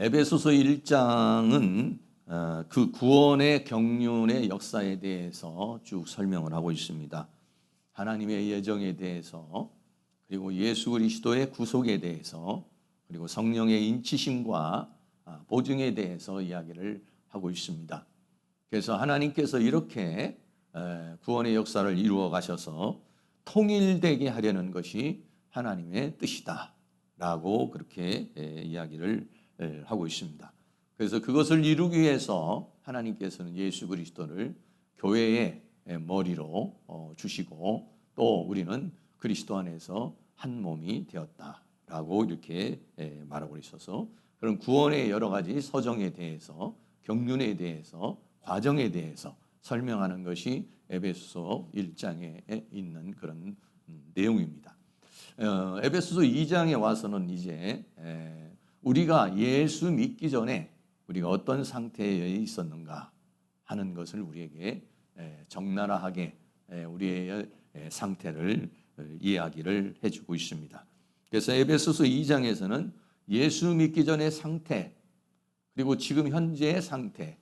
에베소서 1장은 그 구원의 경륜의 역사에 대해서 쭉 설명을 하고 있습니다. 하나님의 예정에 대해서, 그리고 예수 그리스도의 구속에 대해서, 그리고 성령의 인치심과 보증에 대해서 이야기를 하고 있습니다. 그래서 하나님께서 이렇게 구원의 역사를 이루어 가셔서 통일되게 하려는 것이 하나님의 뜻이다 라고 그렇게 이야기를 하고 있습니다. 그래서 그것을 이루기 위해서 하나님께서는 예수 그리스도를 교회의 머리로 주시고, 또 우리는 그리스도 안에서 한 몸이 되었다라고 이렇게 말하고 있어서, 그런 구원의 여러 가지 서정에 대해서, 경륜에 대해서, 과정에 대해서 설명하는 것이 에베소서 1장에 있는 그런 내용입니다. 에베소서 2장에 와서는 이제 우리가 예수 믿기 전에 우리가 어떤 상태에 있었는가 하는 것을 우리에게 적나라하게 우리의 상태를 이야기를 해주고 있습니다. 그래서 에베소서 2장에서는 예수 믿기 전의 상태, 그리고 지금 현재의 상태,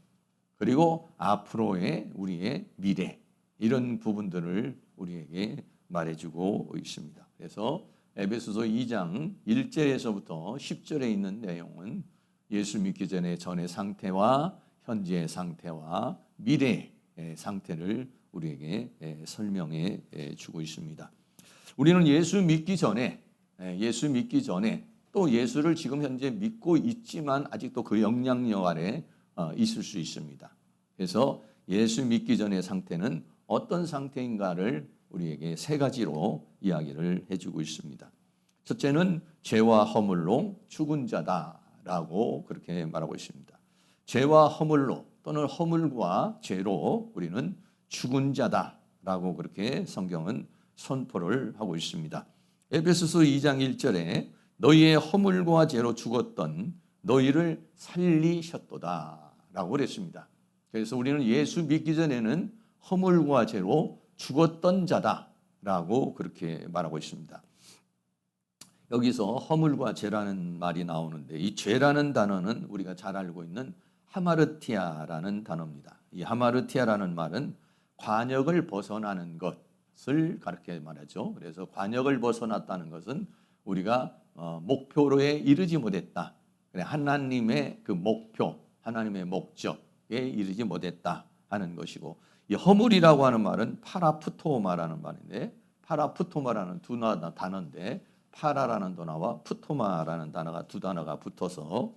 그리고 앞으로의 우리의 미래, 이런 부분들을 우리에게 말해주고 있습니다. 그래서 에베소서 2장 1절에서부터 10절에 있는 내용은 예수 믿기 전의 상태와 현재의 상태와 미래의 상태를 우리에게 설명해 주고 있습니다. 우리는 예수 믿기 전에 또 예수를 지금 현재 믿고 있지만 아직도 그 영향력 아래 있을 수 있습니다. 그래서 예수 믿기 전의 상태는 어떤 상태인가를 우리에게 세 가지로 이야기를 해주고 있습니다. 첫째는 죄와 허물로 죽은 자다라고 그렇게 말하고 있습니다. 죄와 허물로, 또는 허물과 죄로 우리는 죽은 자다라고 그렇게 성경은 선포를 하고 있습니다. 에베소서 2장 1절에 너희의 허물과 죄로 죽었던 너희를 살리셨도다라고 그랬습니다. 그래서 우리는 예수 믿기 전에는 허물과 죄로 죽었던 자다라고 그렇게 말하고 있습니다. 여기서 허물과 죄라는 말이 나오는데, 이 죄라는 단어는 우리가 잘 알고 있는 하마르티아라는 단어입니다. 이 하마르티아라는 말은 관역을 벗어나는 것을 가르쳐 말하죠. 그래서 관역을 벗어났다는 것은 우리가 목표로에 이르지 못했다, 하나님의 그 목표, 하나님의 목적에 이르지 못했다 하는 것이고, 이 허물이라고 하는 말은 파라푸토마라는 말인데, 파라푸토마라는 두 단어인데, 파라라는 단어와 푸토마라는 단어가 두 단어가 붙어서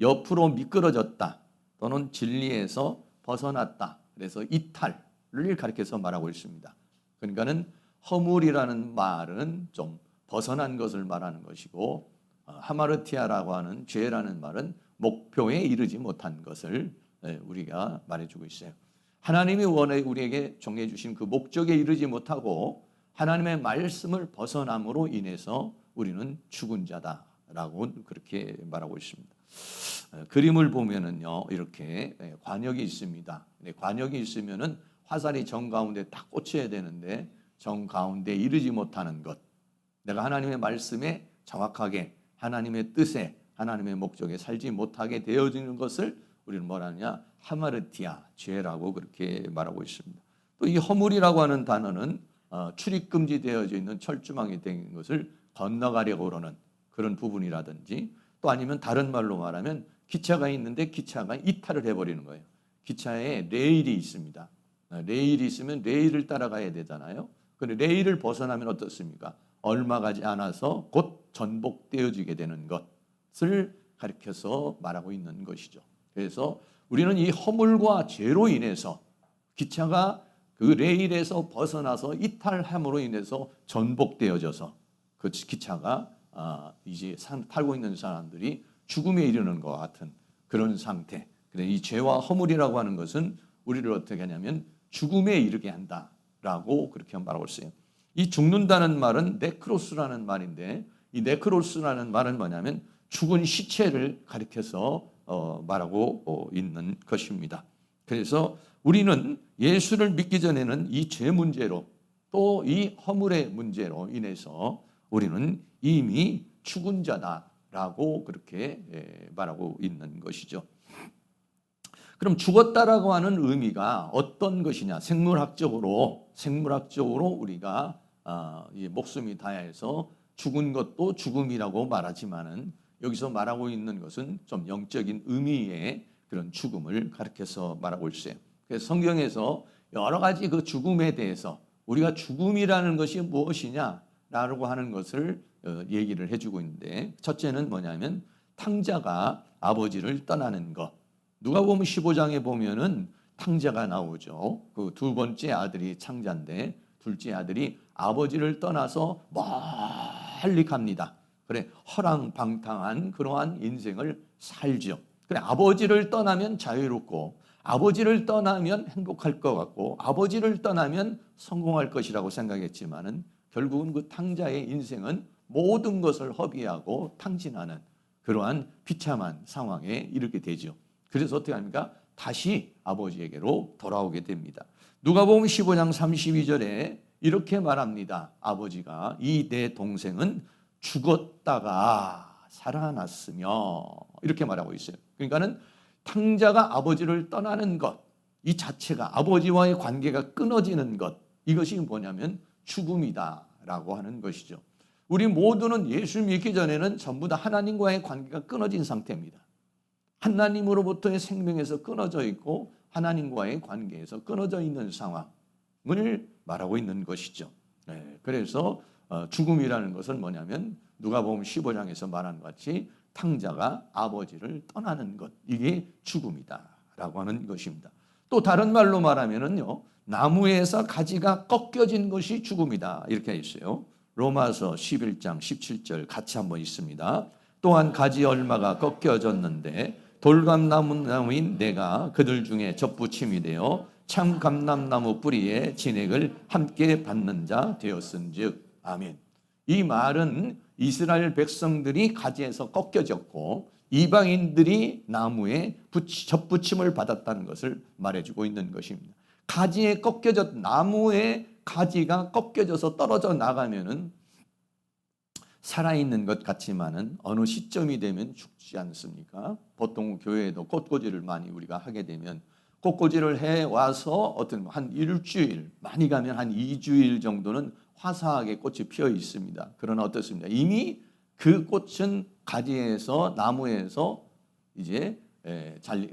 옆으로 미끄러졌다 또는 진리에서 벗어났다, 그래서 이탈을 가리켜서 말하고 있습니다. 그러니까는 허물이라는 말은 좀 벗어난 것을 말하는 것이고, 하마르티아라고 하는 죄라는 말은 목표에 이르지 못한 것을 우리가 말해주고 있어요. 하나님이 원해 우리에게 정해 주신 그 목적에 이르지 못하고 하나님의 말씀을 벗어남으로 인해서 우리는 죽은 자다라고 그렇게 말하고 있습니다. 그림을 보면은요, 이렇게 관역이 있습니다. 관역이 있으면은 화살이 정 가운데 딱 꽂혀야 되는데 정 가운데 이르지 못하는 것, 내가 하나님의 말씀에 정확하게 하나님의 뜻에, 하나님의 목적에 살지 못하게 되어지는 것을 우리는 뭐라 하느냐, 하마르티아, 죄라고 그렇게 말하고 있습니다. 또 이 허물이라고 하는 단어는 출입금지 되어져 있는 철조망이 된 것을 건너가려고 그러는 그런 부분이라든지, 또 아니면 다른 말로 말하면 기차가 있는데 기차가 이탈을 해버리는 거예요. 기차에 레일이 있습니다. 레일이 있으면 레일을 따라가야 되잖아요. 그런데 레일을 벗어나면 어떻습니까? 얼마 가지 않아서 곧 전복되어지게 되는 것을 가리켜서 말하고 있는 것이죠. 그래서 우리는 이 허물과 죄로 인해서 기차가 그 레일에서 벗어나서 이탈함으로 인해서 전복되어져서 그 기차가 이제 타고 있는 사람들이 죽음에 이르는 것 같은 그런 상태. 그래서 이 죄와 허물이라고 하는 것은 우리를 어떻게 하냐면 죽음에 이르게 한다라고 그렇게 말하고 있어요. 이 죽는다는 말은 네크로스라는 말인데, 이 네크로스라는 말은 뭐냐면 죽은 시체를 가리켜서 말하고 있는 것입니다. 그래서 우리는 예수를 믿기 전에는 이 죄 문제로, 또 이 허물의 문제로 인해서 우리는 이미 죽은 자다 라고 그렇게 말하고 있는 것이죠. 그럼 죽었다라고 하는 의미가 어떤 것이냐? 생물학적으로 우리가 목숨이 다해서 죽은 것도 죽음이라고 말하지만은 여기서 말하고 있는 것은 좀 영적인 의미의 그런 죽음을 가리켜서 말하고 있어요. 그래서 성경에서 여러 가지 그 죽음에 대해서 우리가 죽음이라는 것이 무엇이냐라고 하는 것을 얘기를 해주고 있는데, 첫째는 뭐냐면 탕자가 아버지를 떠나는 것. 누가복음 15장에 보면은 탕자가 나오죠. 그 두 번째 아들이 창자인데 둘째 아들이 아버지를 떠나서 멀리 갑니다. 그래, 허랑방탕한 그러한 인생을 살죠. 그래, 아버지를 떠나면 자유롭고 아버지를 떠나면 행복할 것 같고 아버지를 떠나면 성공할 것이라고 생각했지만은 결국은 그 탕자의 인생은 모든 것을 허비하고 탕진하는 그러한 비참한 상황에 이르게 되죠. 그래서 어떻게 합니까? 다시 아버지에게로 돌아오게 됩니다. 누가복음 15장 32절에 이렇게 말합니다. 아버지가 이 내 동생은 죽었다가 살아났으며 이렇게 말하고 있어요. 그러니까는 탕자가 아버지를 떠나는 것, 이 자체가 아버지와의 관계가 끊어지는 것, 이것이 뭐냐면 죽음이다라고 하는 것이죠. 우리 모두는 예수 믿기 전에는 전부 다 하나님과의 관계가 끊어진 상태입니다. 하나님으로부터의 생명에서 끊어져 있고 하나님과의 관계에서 끊어져 있는 상황을 말하고 있는 것이죠. 그래서 죽음이라는 것은 뭐냐면 누가복음 15장에서 말한 것 같이 탕자가 아버지를 떠나는 것, 이게 죽음이다라고 하는 것입니다. 또 다른 말로 말하면은요, 나무에서 가지가 꺾여진 것이 죽음이다 이렇게 있어요. 로마서 11장 17절 같이 한번 있습니다. 또한 가지 얼마가 꺾여졌는데 돌감나무인 내가 그들 중에 접붙임이 되어 참 감람나무 뿌리에 진액을 함께 받는 자 되었은즉. 아멘. 이 말은 이스라엘 백성들이 가지에서 꺾여졌고 이방인들이 나무에 접붙임을 받았다는 것을 말해주고 있는 것입니다. 가지에 꺾여졌 나무에 가지가 꺾여져서 떨어져 나가면은 살아있는 것 같지만은 어느 시점이 되면 죽지 않습니까? 보통 교회에도 꽃꽂이를 많이 우리가 하게 되면 꽃꽂이를 해 와서 한 일주일, 많이 가면 한 2주일 정도는 화사하게 꽃이 피어 있습니다. 그러나 어떻습니까? 이미 그 꽃은 가지에서 나무에서 이제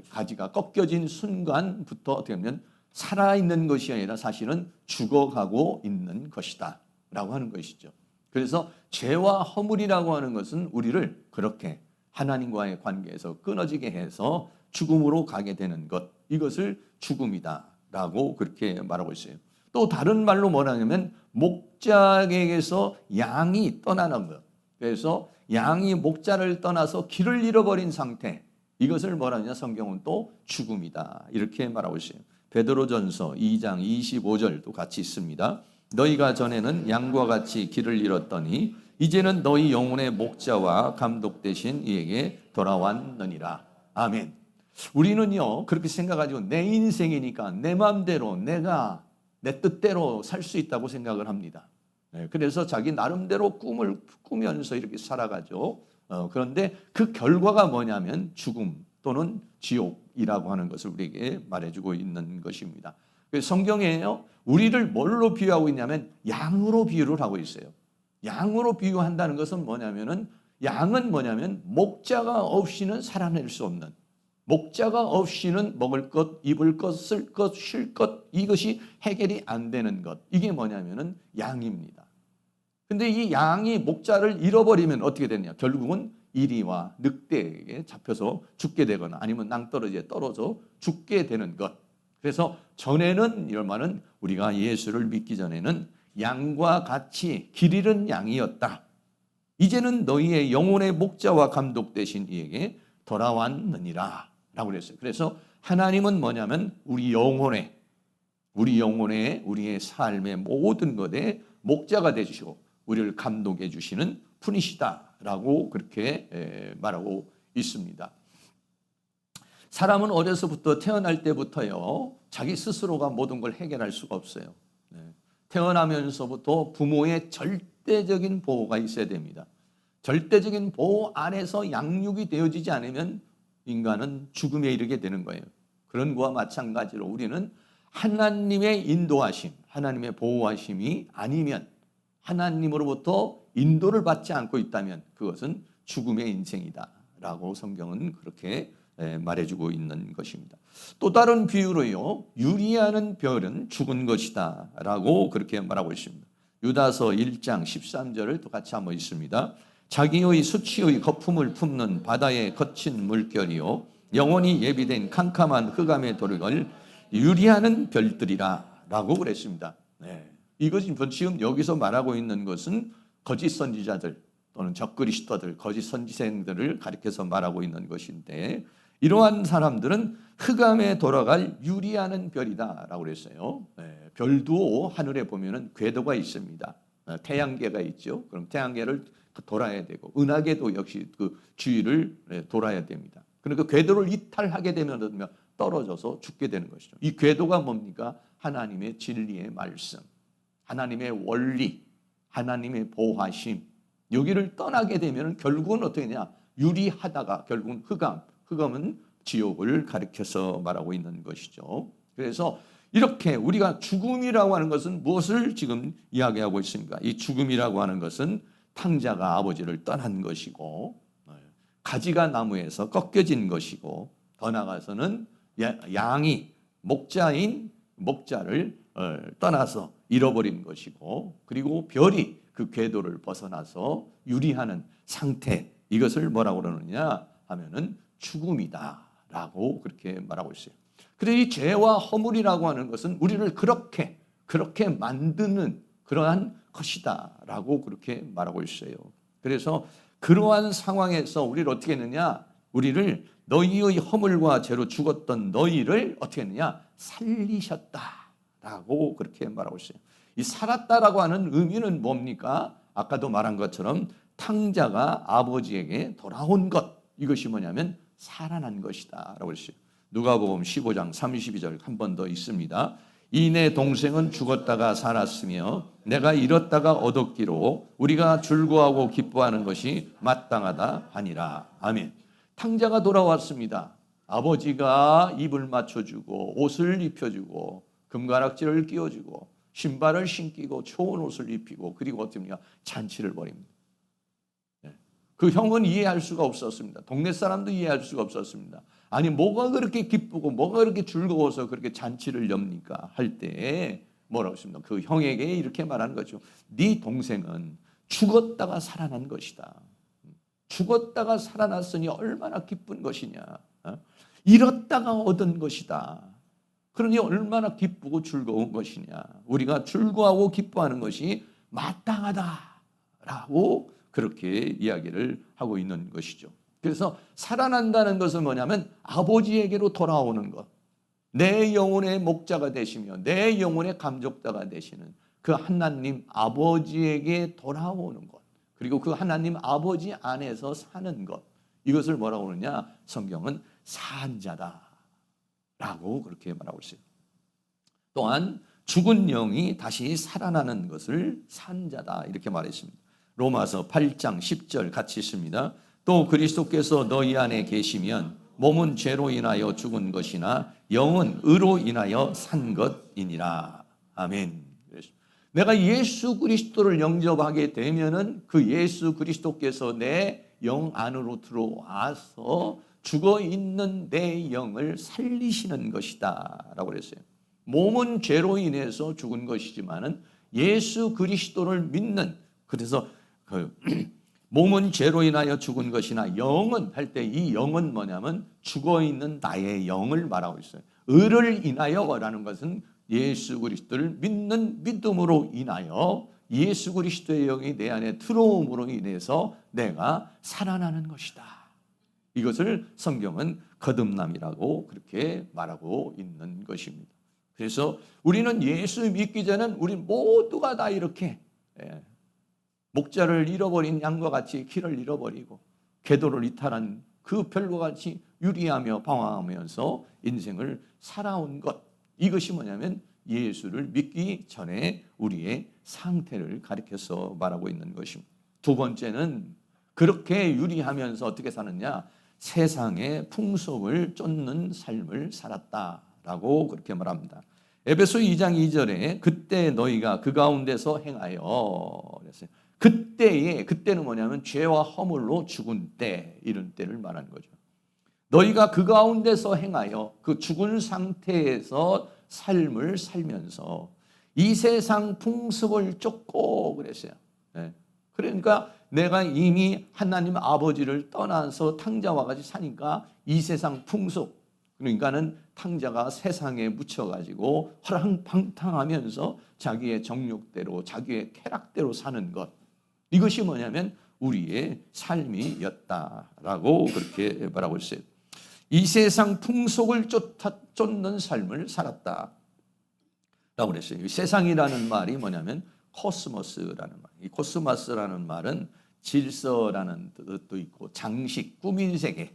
가지가 꺾여진 순간부터 어떻게 보면 살아있는 것이 아니라 사실은 죽어가고 있는 것이다 라고 하는 것이죠. 그래서 죄와 허물이라고 하는 것은 우리를 그렇게 하나님과의 관계에서 끊어지게 해서 죽음으로 가게 되는 것, 이것을 죽음이다라고 그렇게 말하고 있어요. 또 다른 말로 뭐라냐면 목자에게서 양이 떠나는 것. 그래서 양이 목자를 떠나서 길을 잃어버린 상태, 이것을 뭐라냐 성경은 또 죽음이다 이렇게 말하고 있어요. 베드로전서 2장 25절도 같이 있습니다. 너희가 전에는 양과 같이 길을 잃었더니 이제는 너희 영혼의 목자와 감독 되신 이에게 돌아왔느니라. 아멘. 우리는요 그렇게 생각하지고 내 인생이니까 내 마음대로 내가 내 뜻대로 살 수 있다고 생각을 합니다. 그래서 자기 나름대로 꿈을 꾸면서 이렇게 살아가죠. 그런데 그 결과가 뭐냐면 죽음 또는 지옥이라고 하는 것을 우리에게 말해주고 있는 것입니다. 성경에요 우리를 뭘로 비유하고 있냐면 양으로 비유를 하고 있어요. 양으로 비유한다는 것은 뭐냐면은 양은 뭐냐면 목자가 없이는 살아낼 수 없는, 목자가 없이는 먹을 것, 입을 것, 쓸 것, 쉴 것, 이것이 해결이 안 되는 것, 이게 뭐냐면은 양입니다. 근데 이 양이 목자를 잃어버리면 어떻게 되냐? 결국은 이리와 늑대에게 잡혀서 죽게 되거나 아니면 낭떠러지에 떨어져 죽게 되는 것. 그래서 전에는 이런 말은 우리가 예수를 믿기 전에는 양과 같이 길 잃은 양이었다. 이제는 너희의 영혼의 목자와 감독 되신 이에게 돌아왔느니라 라고 그랬어요. 그래서 하나님은 뭐냐면 우리 영혼의 우리의 삶의 모든 것에 목자가 되주시고 우리를 감독해 주시는 분이시다라고 그렇게 말하고 있습니다. 사람은 어려서부터 태어날 때부터요 자기 스스로가 모든 걸 해결할 수가 없어요. 태어나면서부터 부모의 절대적인 보호가 있어야 됩니다. 절대적인 보호 안에서 양육이 되어지지 않으면 인간은 죽음에 이르게 되는 거예요. 그런 거와 마찬가지로 우리는 하나님의 인도하심, 하나님의 보호하심이 아니면, 하나님으로부터 인도를 받지 않고 있다면 그것은 죽음의 인생이다라고 성경은 그렇게 말해주고 있는 것입니다. 또 다른 비유로요, 유리하는 별은 죽은 것이다라고 그렇게 말하고 있습니다. 유다서 1장 13절을 또 같이 한번 읽습니다. 자기의 수치의 거품을 품는 바다의 거친 물결이요, 영원히 예비된 캄캄한 흑암의 도력을 유리하는 별들이라 라고 그랬습니다. 이것이 지금 여기서 말하고 있는 것은 거짓 선지자들 또는 적그리스도들, 거짓 선지생들을 가리켜서 말하고 있는 것인데, 이러한 사람들은 흑암에 돌아갈 유리하는 별이다라고 그랬어요. 별도 하늘에 보면은 궤도가 있습니다. 태양계가 있죠. 그럼 태양계를 돌아야 되고, 은하계도 역시 그 주위를 돌아야 됩니다. 그러니까 궤도를 이탈하게 되면 떨어져서 죽게 되는 것이죠. 이 궤도가 뭡니까? 하나님의 진리의 말씀, 하나님의 원리, 하나님의 보호하심. 여기를 떠나게 되면 결국은 어떻게 되냐? 유리하다가 결국은 흑암은 지옥을 가리켜서 말하고 있는 것이죠. 그래서 이렇게 우리가 죽음이라고 하는 것은 무엇을 지금 이야기하고 있습니까? 이 죽음이라고 하는 것은 탕자가 아버지를 떠난 것이고, 가지가 나무에서 꺾여진 것이고, 더 나아가서는 양이 목자를 떠나서 잃어버린 것이고, 그리고 별이 그 궤도를 벗어나서 유리하는 상태, 이것을 뭐라고 그러느냐 하면은 죽음이다라고 그렇게 말하고 있어요. 그래서 이 죄와 허물이라고 하는 것은 우리를 그렇게 만드는 그러한 것이다라고 그렇게 말하고 있어요. 그래서 그러한 상황에서 우리를 어떻게 했느냐? 우리를 너희의 허물과 죄로 죽었던 너희를 어떻게 했느냐? 살리셨다라고 그렇게 말하고 있어요. 이 살았다라고 하는 의미는 뭡니까? 아까도 말한 것처럼 탕자가 아버지에게 돌아온 것, 이것이 뭐냐면 살아난 것이다 라고 했어요. 누가복음 15장 32절 한 번 더 있습니다. 이 내 동생은 죽었다가 살았으며 내가 잃었다가 얻었기로 우리가 즐거워하고 기뻐하는 것이 마땅하다 하니라. 아멘. 탕자가 돌아왔습니다. 아버지가 입을 맞춰주고 옷을 입혀주고 금가락지를 끼워주고 신발을 신기고 좋은 옷을 입히고, 그리고 어떻게 합니까? 잔치를 벌입니다. 그 형은 이해할 수가 없었습니다. 동네 사람도 이해할 수가 없었습니다. 아니 뭐가 그렇게 기쁘고 뭐가 그렇게 즐거워서 그렇게 잔치를 엽니까? 할 때 뭐라고 했습니까? 그 형에게 이렇게 말하는 거죠. 네 동생은 죽었다가 살아난 것이다. 죽었다가 살아났으니 얼마나 기쁜 것이냐. 잃었다가 얻은 것이다. 그러니 얼마나 기쁘고 즐거운 것이냐. 우리가 즐거워하고 기뻐하는 것이 마땅하다라고 그렇게 이야기를 하고 있는 것이죠. 그래서 살아난다는 것은 뭐냐면 아버지에게로 돌아오는 것, 내 영혼의 목자가 되시며 내 영혼의 감족자가 되시는 그 하나님 아버지에게 돌아오는 것, 그리고 그 하나님 아버지 안에서 사는 것, 이것을 뭐라고 그러냐? 성경은 산자다 라고 그렇게 말하고 있어요. 또한 죽은 영이 다시 살아나는 것을 산자다 이렇게 말했습니다. 로마서 8장 10절 같이 있습니다. 또 그리스도께서 너희 안에 계시면 몸은 죄로 인하여 죽은 것이나 영은 의로 인하여 산 것이니라. 아멘. 내가 예수 그리스도를 영접하게 되면은 그 예수 그리스도께서 내 영 안으로 들어와서 죽어 있는 내 영을 살리시는 것이다 라고 그랬어요. 몸은 죄로 인해서 죽은 것이지만은 예수 그리스도를 믿는, 그래서 몸은 죄로 인하여 죽은 것이나 영은 할 때 이 영은 뭐냐면 죽어 있는 나의 영을 말하고 있어요. 의를 인하여라는 것은 예수 그리스도를 믿는 믿음으로 인하여 예수 그리스도의 영이 내 안에 들어옴으로 인해서 내가 살아나는 것이다. 이것을 성경은 거듭남이라고 그렇게 말하고 있는 것입니다. 그래서 우리는 예수 믿기 전엔 우리 모두가 다 이렇게 목자를 잃어버린 양과 같이 길을 잃어버리고 궤도를 이탈한 그 별과 같이 유리하며 방황하면서 인생을 살아온 것, 이것이 뭐냐면 예수를 믿기 전에 우리의 상태를 가리켜서 말하고 있는 것입니다. 두 번째는 그렇게 유리하면서 어떻게 사느냐? 세상의 풍속을 쫓는 삶을 살았다라고 그렇게 말합니다. 에베소 2장 2절에 그때 너희가 그 가운데서 행하여 그랬어요. 그때는 뭐냐면 죄와 허물로 죽은 때, 이런 때를 말하는 거죠. 너희가 그 가운데서 행하여 그 죽은 상태에서 삶을 살면서 이 세상 풍습을 쫓고 그랬어요. 그러니까 내가 이미 하나님 아버지를 떠나서 탕자와 같이 사니까 이 세상 풍속, 그러니까는 탕자가 세상에 묻혀가지고 허랑방탕하면서 자기의 정욕대로 자기의 쾌락대로 사는 것, 이것이 뭐냐면 우리의 삶이었다라고 그렇게 말하고 있어요. 이 세상 풍속을 쫓는 삶을 살았다 라고 그랬어요. 세상이라는 말이 뭐냐면 코스모스라는 말. 이 코스모스라는 말은 질서라는 뜻도 있고 장식, 꾸민 세계.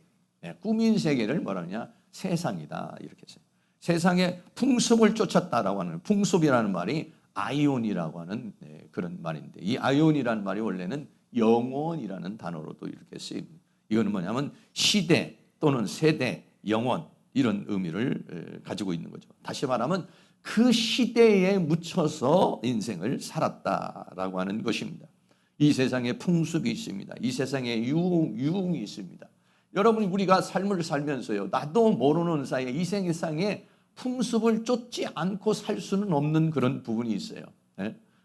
꾸민 세계를 뭐라냐? 세상이다, 이렇게 했어요. 세상의 풍습을 쫓았다라고 하는, 풍습이라는 말이 아이온이라고 하는 그런 말인데, 이 아이온이라는 말이 원래는 영원이라는 단어로도 이렇게 쓰입니다. 이거는 뭐냐면 시대 또는 세대, 영원, 이런 의미를 가지고 있는 거죠. 다시 말하면 그 시대에 묻혀서 인생을 살았다라고 하는 것입니다. 이 세상에 풍습이 있습니다. 이 세상에 유흥이 있습니다. 여러분, 우리가 삶을 살면서요, 나도 모르는 사이에 이 세상에 풍습을 쫓지 않고 살 수는 없는 그런 부분이 있어요.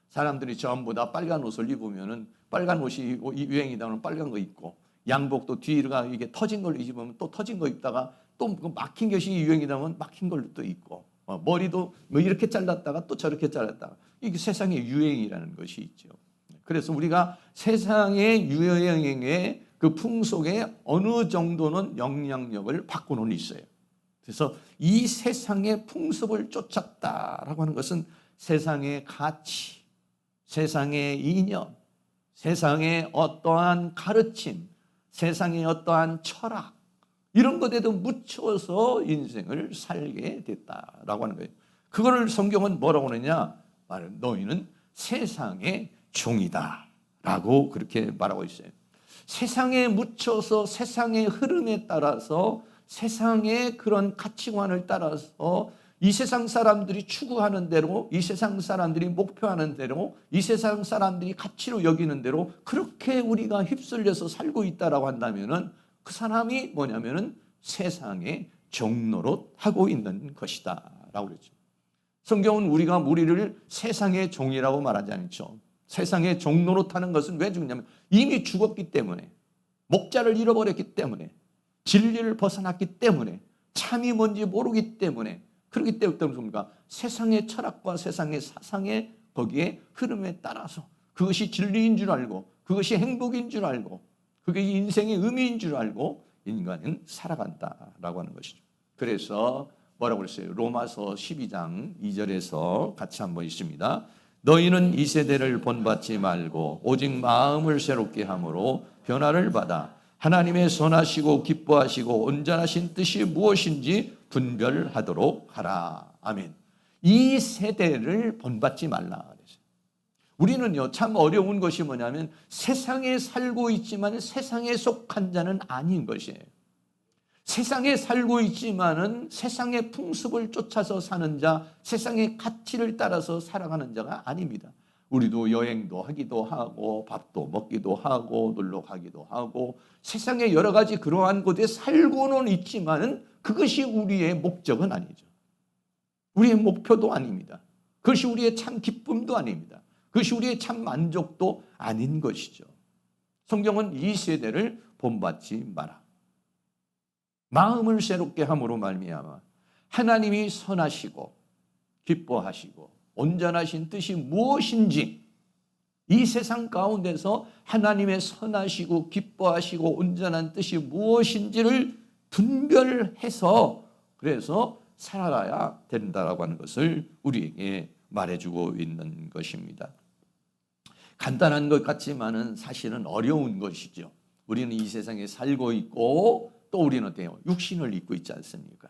사람들이 전부 다 빨간 옷을 입으면은 빨간 옷이 유행이다 하면 빨간 거 입고, 양복도 뒤가 이게 터진 걸 입으면 또 터진 거 입다가 또 막힌 것이 유행이다 하면 막힌 걸로 또 입고, 머리도 뭐 이렇게 잘랐다가 또 저렇게 잘랐다가, 이게 세상의 유행이라는 것이 있죠. 그래서 우리가 세상의 유행의 그 풍속에 어느 정도는 영향력을 받고는 있어요. 그래서 이 세상의 풍습을 쫓았다라고 하는 것은 세상의 가치, 세상의 이념, 세상의 어떠한 가르침, 세상의 어떠한 철학, 이런 것에도 묻혀서 인생을 살게 됐다라고 하는 거예요. 그거를 성경은 뭐라고 하느냐? 너희는 세상의 종이다라고 그렇게 말하고 있어요. 세상에 묻혀서 세상의 흐름에 따라서, 세상의 그런 가치관을 따라서 이 세상 사람들이 추구하는 대로, 이 세상 사람들이 목표하는 대로, 이 세상 사람들이 가치로 여기는 대로 그렇게 우리가 휩쓸려서 살고 있다라고 한다면은 그 사람이 뭐냐면은 세상의 종노릇 하고 있는 것이다라고 그랬죠. 성경은 우리를 세상의 종이라고 말하지 않죠. 세상의 종노릇 하는 것은 왜 죽냐면 이미 죽었기 때문에, 목자를 잃어버렸기 때문에, 진리를 벗어났기 때문에, 참이 뭔지 모르기 때문에, 그렇기 때문에 뭡니까? 세상의 철학과 세상의 사상의 거기에 흐름에 따라서 그것이 진리인 줄 알고, 그것이 행복인 줄 알고, 그게 인생의 의미인 줄 알고 인간은 살아간다라고 하는 것이죠. 그래서 뭐라고 그랬어요? 로마서 12장 2절에서 같이 한번 읽습니다. 너희는 이 세대를 본받지 말고 오직 마음을 새롭게 함으로 변화를 받아 하나님의 선하시고 기뻐하시고 온전하신 뜻이 무엇인지 분별하도록 하라. 아멘. 이 세대를 본받지 말라 그랬어요. 우리는요, 참 어려운 것이 뭐냐면 세상에 살고 있지만 세상에 속한 자는 아닌 것이에요. 세상에 살고 있지만은 세상의 풍습을 쫓아서 사는 자, 세상의 가치를 따라서 살아가는 자가 아닙니다. 우리도 여행도 하기도 하고, 밥도 먹기도 하고, 놀러 가기도 하고, 세상에 여러 가지 그러한 곳에 살고는 있지만은 그것이 우리의 목적은 아니죠. 우리의 목표도 아닙니다. 그것이 우리의 참 기쁨도 아닙니다. 그것이 우리의 참 만족도 아닌 것이죠. 성경은 이 세대를 본받지 마라. 마음을 새롭게 함으로 말미암아 하나님이 선하시고 기뻐하시고 온전하신 뜻이 무엇인지, 이 세상 가운데서 하나님의 선하시고 기뻐하시고 온전한 뜻이 무엇인지를 분별해서 그래서 살아가야 된다라고 하는 것을 우리에게 말해주고 있는 것입니다. 간단한 것 같지만은 사실은 어려운 것이죠. 우리는 이 세상에 살고 있고 또 우리는 어때요? 육신을 입고 있지 않습니까?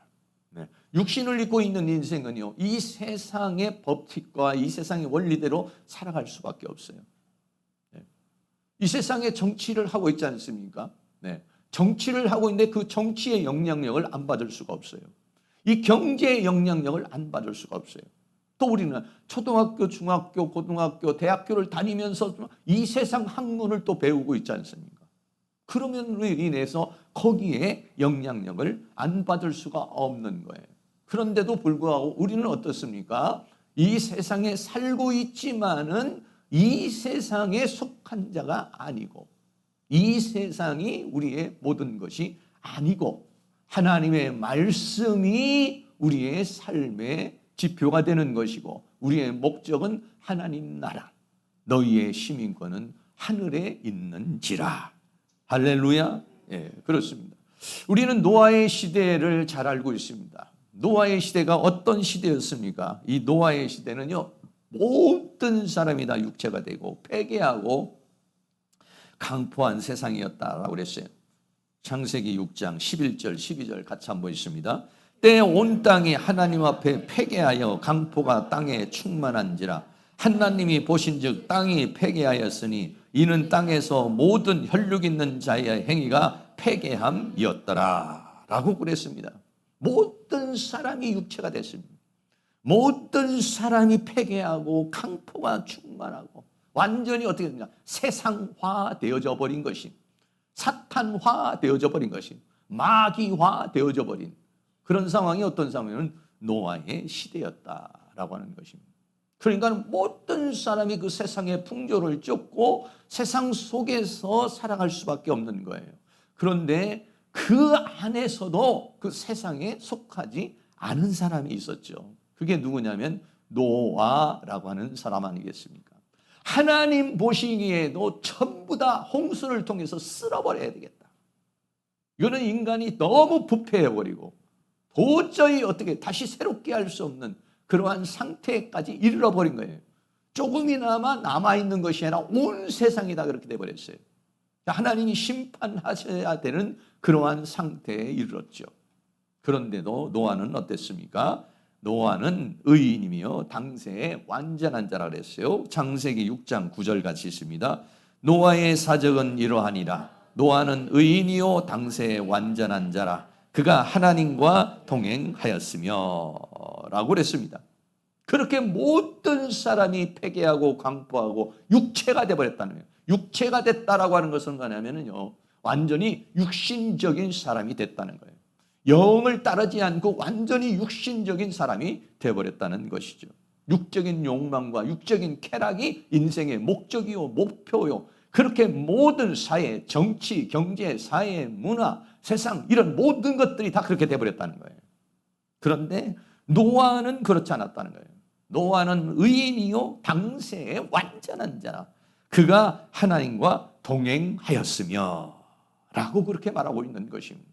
네. 육신을 입고 있는 인생은요, 이 세상의 법칙과 이 세상의 원리대로 살아갈 수밖에 없어요. 네. 이 세상에 정치를 하고 있지 않습니까? 네. 정치를 하고 있는데 그 정치의 영향력을 안 받을 수가 없어요. 이 경제의 영향력을 안 받을 수가 없어요. 또 우리는 초등학교, 중학교, 고등학교, 대학교를 다니면서 이 세상 학문을 또 배우고 있지 않습니까? 그러면으로 인해서 거기에 영향력을 안 받을 수가 없는 거예요. 그런데도 불구하고 우리는 어떻습니까? 이 세상에 살고 있지만은 이 세상에 속한 자가 아니고 이 세상이 우리의 모든 것이 아니고 하나님의 말씀이 우리의 삶의 지표가 되는 것이고 우리의 목적은 하나님 나라, 너희의 시민권은 하늘에 있는지라. 할렐루야. 예, 그렇습니다. 우리는 노아의 시대를 잘 알고 있습니다. 노아의 시대가 어떤 시대였습니까? 이 노아의 시대는요, 모든 사람이 다 육체가 되고 폐괴하고 강포한 세상이었다라고 그랬어요. 창세기 6장 11절 12절 같이 한번 있습니다. 때 온 땅이 하나님 앞에 폐괴하여 강포가 땅에 충만한지라. 하나님이 보신즉 땅이 폐괴하였으니 이는 땅에서 모든 혈육 있는 자의 행위가 폐괴함이었더라 라고 그랬습니다. 모든 사람이 육체가 됐습니다. 모든 사람이 폐괴하고 강포가 충만하고 완전히 어떻게 되냐, 세상화 되어져 버린 것이, 사탄화 되어져 버린 것이, 마귀화 되어져 버린 그런 상황이 어떤 상황이냐면 노아의 시대였다라고 하는 것입니다. 그러니까 모든 사람이 그 세상의 풍조를 쫓고 세상 속에서 살아갈 수밖에 없는 거예요. 그런데 그 안에서도 그 세상에 속하지 않은 사람이 있었죠. 그게 누구냐면 노아라고 하는 사람 아니겠습니까? 하나님 보시기에도 전부 다 홍수를 통해서 쓸어버려야 되겠다. 이거는 인간이 너무 부패해버리고 도저히 어떻게 다시 새롭게 할 수 없는 그러한 상태까지 이르러버린 거예요. 조금이나마 남아있는 것이 아니라 온 세상이 다 그렇게 돼버렸어요. 하나님이 심판하셔야 되는 그러한 상태에 이르렀죠. 그런데도 노아는 어땠습니까? 노아는 의인이며 당세에 완전한 자라 그랬어요. 창세기 6장 9절 같이 있습니다. 노아의 사적은 이러하니라. 노아는 의인이요 당세에 완전한 자라. 그가 하나님과 동행하였으며 라고 그랬습니다. 그렇게 모든 사람이 폐괴하고 강포하고 육체가 되어버렸다는 거예요. 육체가 됐다라고 하는 것은 뭐냐면요, 완전히 육신적인 사람이 됐다는 거예요. 영을 따르지 않고 완전히 육신적인 사람이 되어버렸다는 것이죠. 육적인 욕망과 육적인 쾌락이 인생의 목적이요 목표요. 그렇게 모든 사회, 정치, 경제, 사회, 문화, 세상 이런 모든 것들이 다 그렇게 되어버렸다는 거예요. 그런데 노아는 그렇지 않았다는 거예요. 노아는 의인이요 당세에 완전한 자라. 그가 하나님과 동행하였으며 라고 그렇게 말하고 있는 것입니다.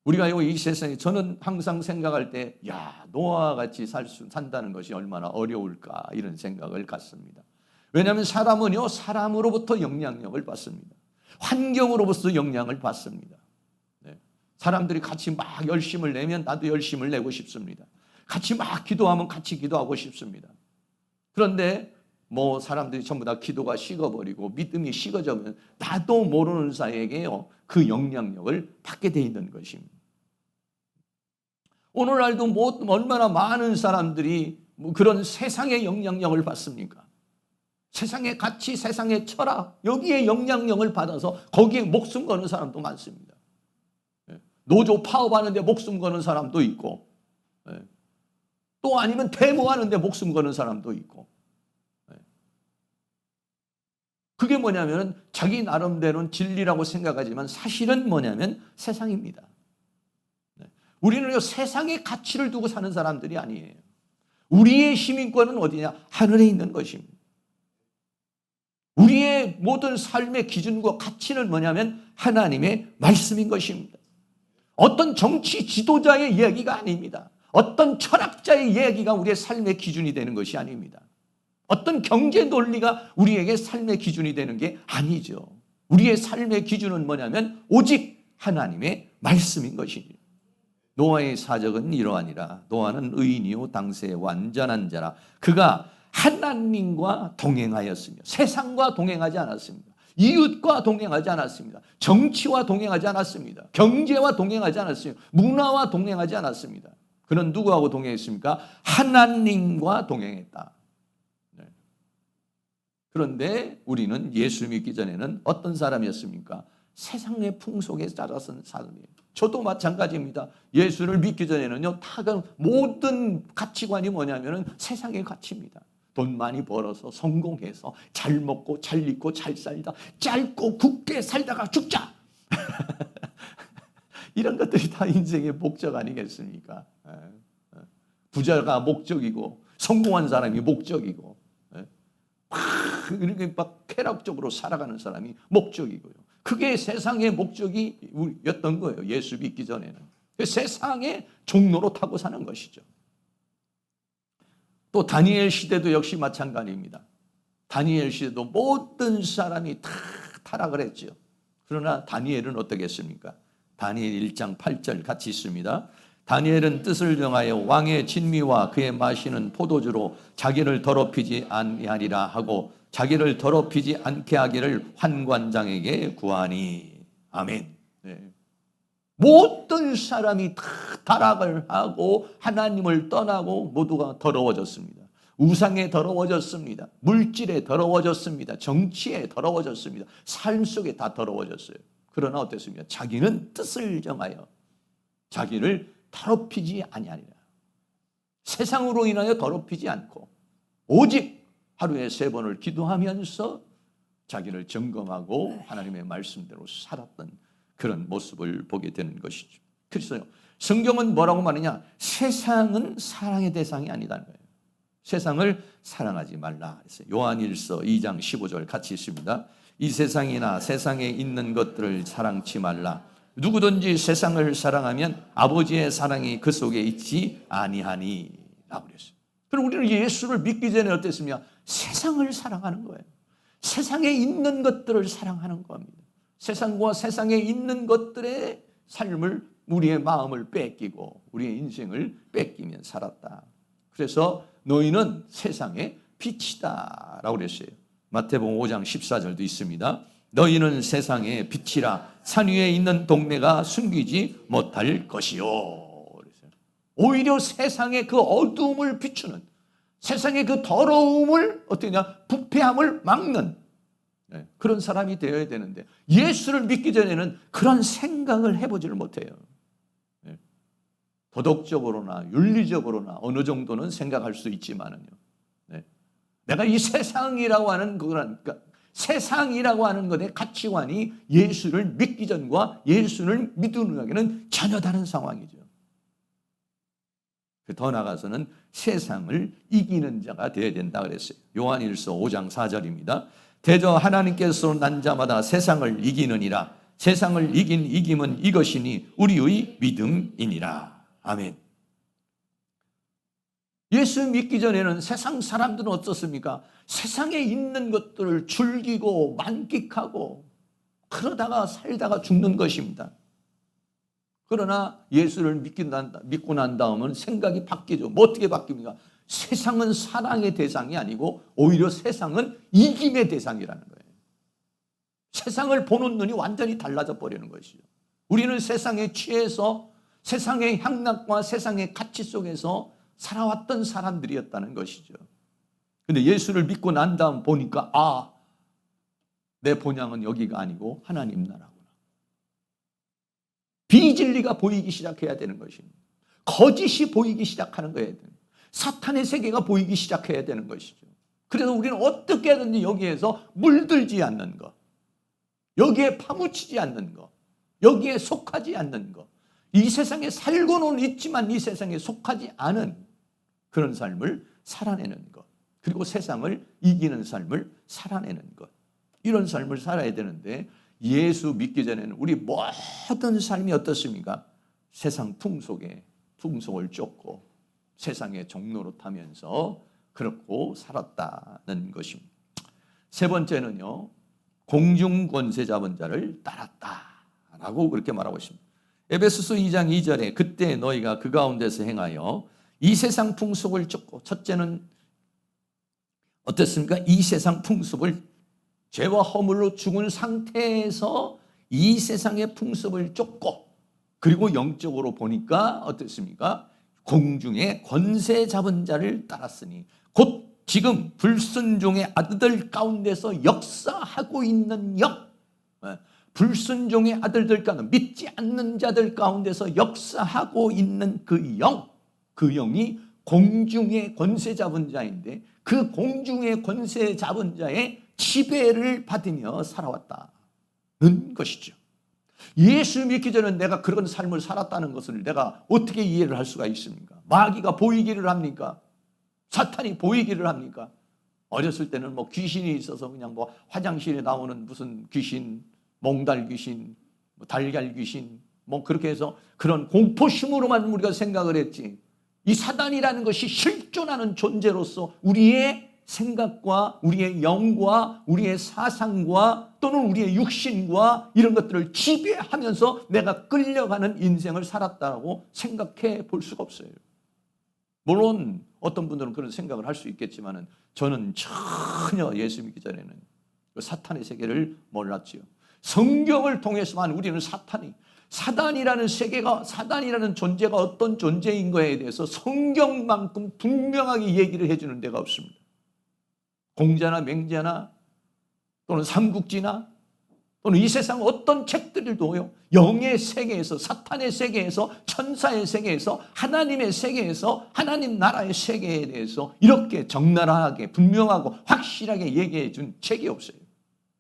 우리가 이 세상에 저는 항상 생각할 때 노아와 같이 산다는 것이 얼마나 어려울까 이런 생각을 갖습니다. 왜냐하면 사람은요 사람으로부터 영향력을 받습니다. 환경으로부터 영향을 받습니다. 네. 사람들이 같이 막 열심을 내면 나도 열심을 내고 싶습니다. 같이 막 기도하면 같이 기도하고 싶습니다. 그런데 사람들이 전부 다 기도가 식어버리고 믿음이 식어지면 나도 모르는 사이에게요 그 영향력을 받게 돼 있는 것입니다. 오늘날도 얼마나 많은 사람들이 그런 세상의 영향력을 받습니까? 세상의 가치, 세상의 철학 여기에 영향력을 받아서 거기에 목숨 거는 사람도 많습니다. 노조 파업하는데 목숨 거는 사람도 있고 또 아니면 데모하는데 목숨 거는 사람도 있고 그게 뭐냐면 자기 나름대로는 진리라고 생각하지만 사실은 뭐냐면 세상입니다. 우리는 세상의 가치를 두고 사는 사람들이 아니에요. 우리의 시민권은 어디냐? 하늘에 있는 것입니다. 우리의 모든 삶의 기준과 가치는 뭐냐면 하나님의 말씀인 것입니다. 어떤 정치 지도자의 이야기가 아닙니다. 어떤 철학자의 이야기가 우리의 삶의 기준이 되는 것이 아닙니다. 어떤 경제 논리가 우리에게 삶의 기준이 되는 게 아니죠. 우리의 삶의 기준은 뭐냐면 오직 하나님의 말씀인 것입니다. 노아의 사적은 이러하니라. 노아는 의인이요 당세에 완전한 자라. 그가 하나님과 동행하였으며 세상과 동행하지 않았습니다. 이웃과 동행하지 않았습니다. 정치와 동행하지 않았습니다. 경제와 동행하지 않았습니다. 문화와 동행하지 않았습니다. 그는 누구하고 동행했습니까? 하나님과 동행했다. 네. 그런데 우리는 예수 믿기 전에는 어떤 사람이었습니까? 세상의 풍속에 따라서는 사람이에요. 저도 마찬가지입니다. 예수를 믿기 전에는요, 모든 가치관이 뭐냐면은 세상의 가치입니다. 돈 많이 벌어서 성공해서 잘 먹고 잘 입고 잘 살다, 짧고 굵게 살다가 죽자. 이런 것들이 다 인생의 목적 아니겠습니까? 부자가 목적이고 성공한 사람이 목적이고 이렇게 막 쾌락적으로 살아가는 사람이 목적이고요. 그게 세상의 목적이었던 거예요. 예수 믿기 전에는. 세상의 종로로 타고 사는 것이죠. 또 다니엘 시대도 역시 마찬가지입니다. 다니엘 시대도 모든 사람이 다 타락을 했죠. 그러나 다니엘은 어떻게 했습니까? 다니엘 1장 8절 같이 있습니다. 다니엘은 뜻을 정하여 왕의 진미와 그의 마시는 포도주로 자기를 더럽히지 아니하리라 하고 자기를 더럽히지 않게 하기를 환관장에게 구하니. 아멘. 네. 모든 사람이 다 타락을 하고 하나님을 떠나고 모두가 더러워졌습니다. 우상에 더러워졌습니다. 물질에 더러워졌습니다. 정치에 더러워졌습니다. 삶 속에 다 더러워졌어요. 그러나 어땠습니까? 자기는 뜻을 정하여 자기를 더럽히지 아니하리라. 세상으로 인하여 더럽히지 않고 오직 하루에 3번을 기도하면서 자기를 점검하고 하나님의 말씀대로 살았던 그런 모습을 보게 되는 것이죠. 그래서 성경은 뭐라고 말하냐? 세상은 사랑의 대상이 아니다는 거예요. 세상을 사랑하지 말라 했어요. 요한일서 2장 15절 같이 있습니다. 이 세상이나 세상에 있는 것들을 사랑치 말라. 누구든지 세상을 사랑하면 아버지의 사랑이 그 속에 있지 아니하니 라고 그랬어요. 그럼 우리는 예수를 믿기 전에 어땠습니까? 세상을 사랑하는 거예요. 세상에 있는 것들을 사랑하는 겁니다. 세상과 세상에 있는 것들의 삶을, 우리의 마음을 뺏기고 우리의 인생을 뺏기며 살았다. 그래서 너희는 세상의 빛이다 라고 그랬어요. 마태복음 5장 14절도 있습니다. 너희는 세상의 빛이라 산 위에 있는 동네가 숨기지 못할 것이요. 오히려 세상의 그 어두움을 비추는, 세상의 그 더러움을 어떠냐, 부패함을 막는 그런 사람이 되어야 되는데 예수를 믿기 전에는 그런 생각을 해보지를 못해요. 도덕적으로나 윤리적으로나 어느 정도는 생각할 수 있지만은요. 내가 이 세상이라고 하는 세상이라고 하는 것의 가치관이 예수를 믿기 전과 예수를 믿는 후에는 전혀 다른 상황이죠. 더 나아가서는 세상을 이기는 자가 되어야 된다 그랬어요. 요한일서 5장 4절입니다. 대저 하나님께서 난 자마다 세상을 이기느니라. 세상을 이긴 이김은 이것이니 우리의 믿음이니라. 아멘. 예수 믿기 전에는 세상 사람들은 어떻습니까? 세상에 있는 것들을 즐기고 만끽하고 그러다가 살다가 죽는 것입니다. 그러나 예수를 믿고 난 다음은 생각이 바뀌죠. 뭐 어떻게 바뀝니까? 세상은 사랑의 대상이 아니고 오히려 세상은 이김의 대상이라는 거예요. 세상을 보는 눈이 완전히 달라져 버리는 것이죠. 우리는 세상에 취해서 세상의 향락과 세상의 가치 속에서 살아왔던 사람들이었다는 것이죠. 근데 예수를 믿고 난 다음 보니까 내 본향은 여기가 아니고 하나님 나라구나. 비진리가 보이기 시작해야 되는 것입니다. 거짓이 보이기 시작하는 거예요. 사탄의 세계가 보이기 시작해야 되는 것이죠. 그래서 우리는 어떻게든지 여기에서 물들지 않는 것, 여기에 파묻히지 않는 것, 여기에 속하지 않는 것, 이 세상에 살고는 있지만 이 세상에 속하지 않은 그런 삶을 살아내는 것, 그리고 세상을 이기는 삶을 살아내는 것, 이런 삶을 살아야 되는데 예수 믿기 전에는 우리 모든 삶이 어떻습니까? 세상 풍속을 쫓고 세상의 종로로 타면서 그렇고 살았다는 것입니다. 세 번째는요, 공중권세 잡은 자를 따랐다라고 그렇게 말하고 있습니다. 에베소서 2장 2절에 그때 너희가 그 가운데서 행하여 이 세상 풍속을 쫓고, 첫째는 어떻습니까? 이 세상 풍습을 죄와 허물로 죽은 상태에서 이 세상의 풍습을 쫓고, 그리고 영적으로 보니까 어떻습니까? 공중의 권세 잡은 자를 따랐으니, 곧 지금 불순종의 아들들 가운데서 역사하고 있는 영, 불순종의 아들들 가운데, 믿지 않는 자들 가운데서 역사하고 있는 그 영, 그 영이 공중의 권세 잡은 자인데, 그 공중의 권세 잡은 자의 지배를 받으며 살아왔다는 것이죠. 예수 믿기 전에 내가 그런 삶을 살았다는 것을 내가 어떻게 이해를 할 수가 있습니까? 마귀가 보이기를 합니까? 사탄이 보이기를 합니까? 어렸을 때는 뭐 귀신이 있어서 그냥 뭐 화장실에 나오는 무슨 귀신, 몽달 귀신, 뭐 달걀 귀신, 뭐 그렇게 해서 그런 공포심으로만 우리가 생각을 했지, 이 사단이라는 것이 실존하는 존재로서 우리의 생각과 우리의 영과 우리의 사상과 또는 우리의 육신과 이런 것들을 지배하면서 내가 끌려가는 인생을 살았다고 생각해 볼 수가 없어요. 물론 어떤 분들은 그런 생각을 할 수 있겠지만 저는 전혀 예수 믿기 전에는 사탄의 세계를 몰랐지요. 성경을 통해서만 우리는 사단이라는 세계가, 사단이라는 존재가 어떤 존재인 거에 대해서 성경만큼 분명하게 얘기를 해주는 데가 없습니다. 공자나 맹자나 또는 삼국지나 또는 이 세상 어떤 책들도요, 영의 세계에서, 사탄의 세계에서, 천사의 세계에서, 하나님의 세계에서, 하나님 나라의 세계에 대해서 이렇게 적나라하게 분명하고 확실하게 얘기해 준 책이 없어요.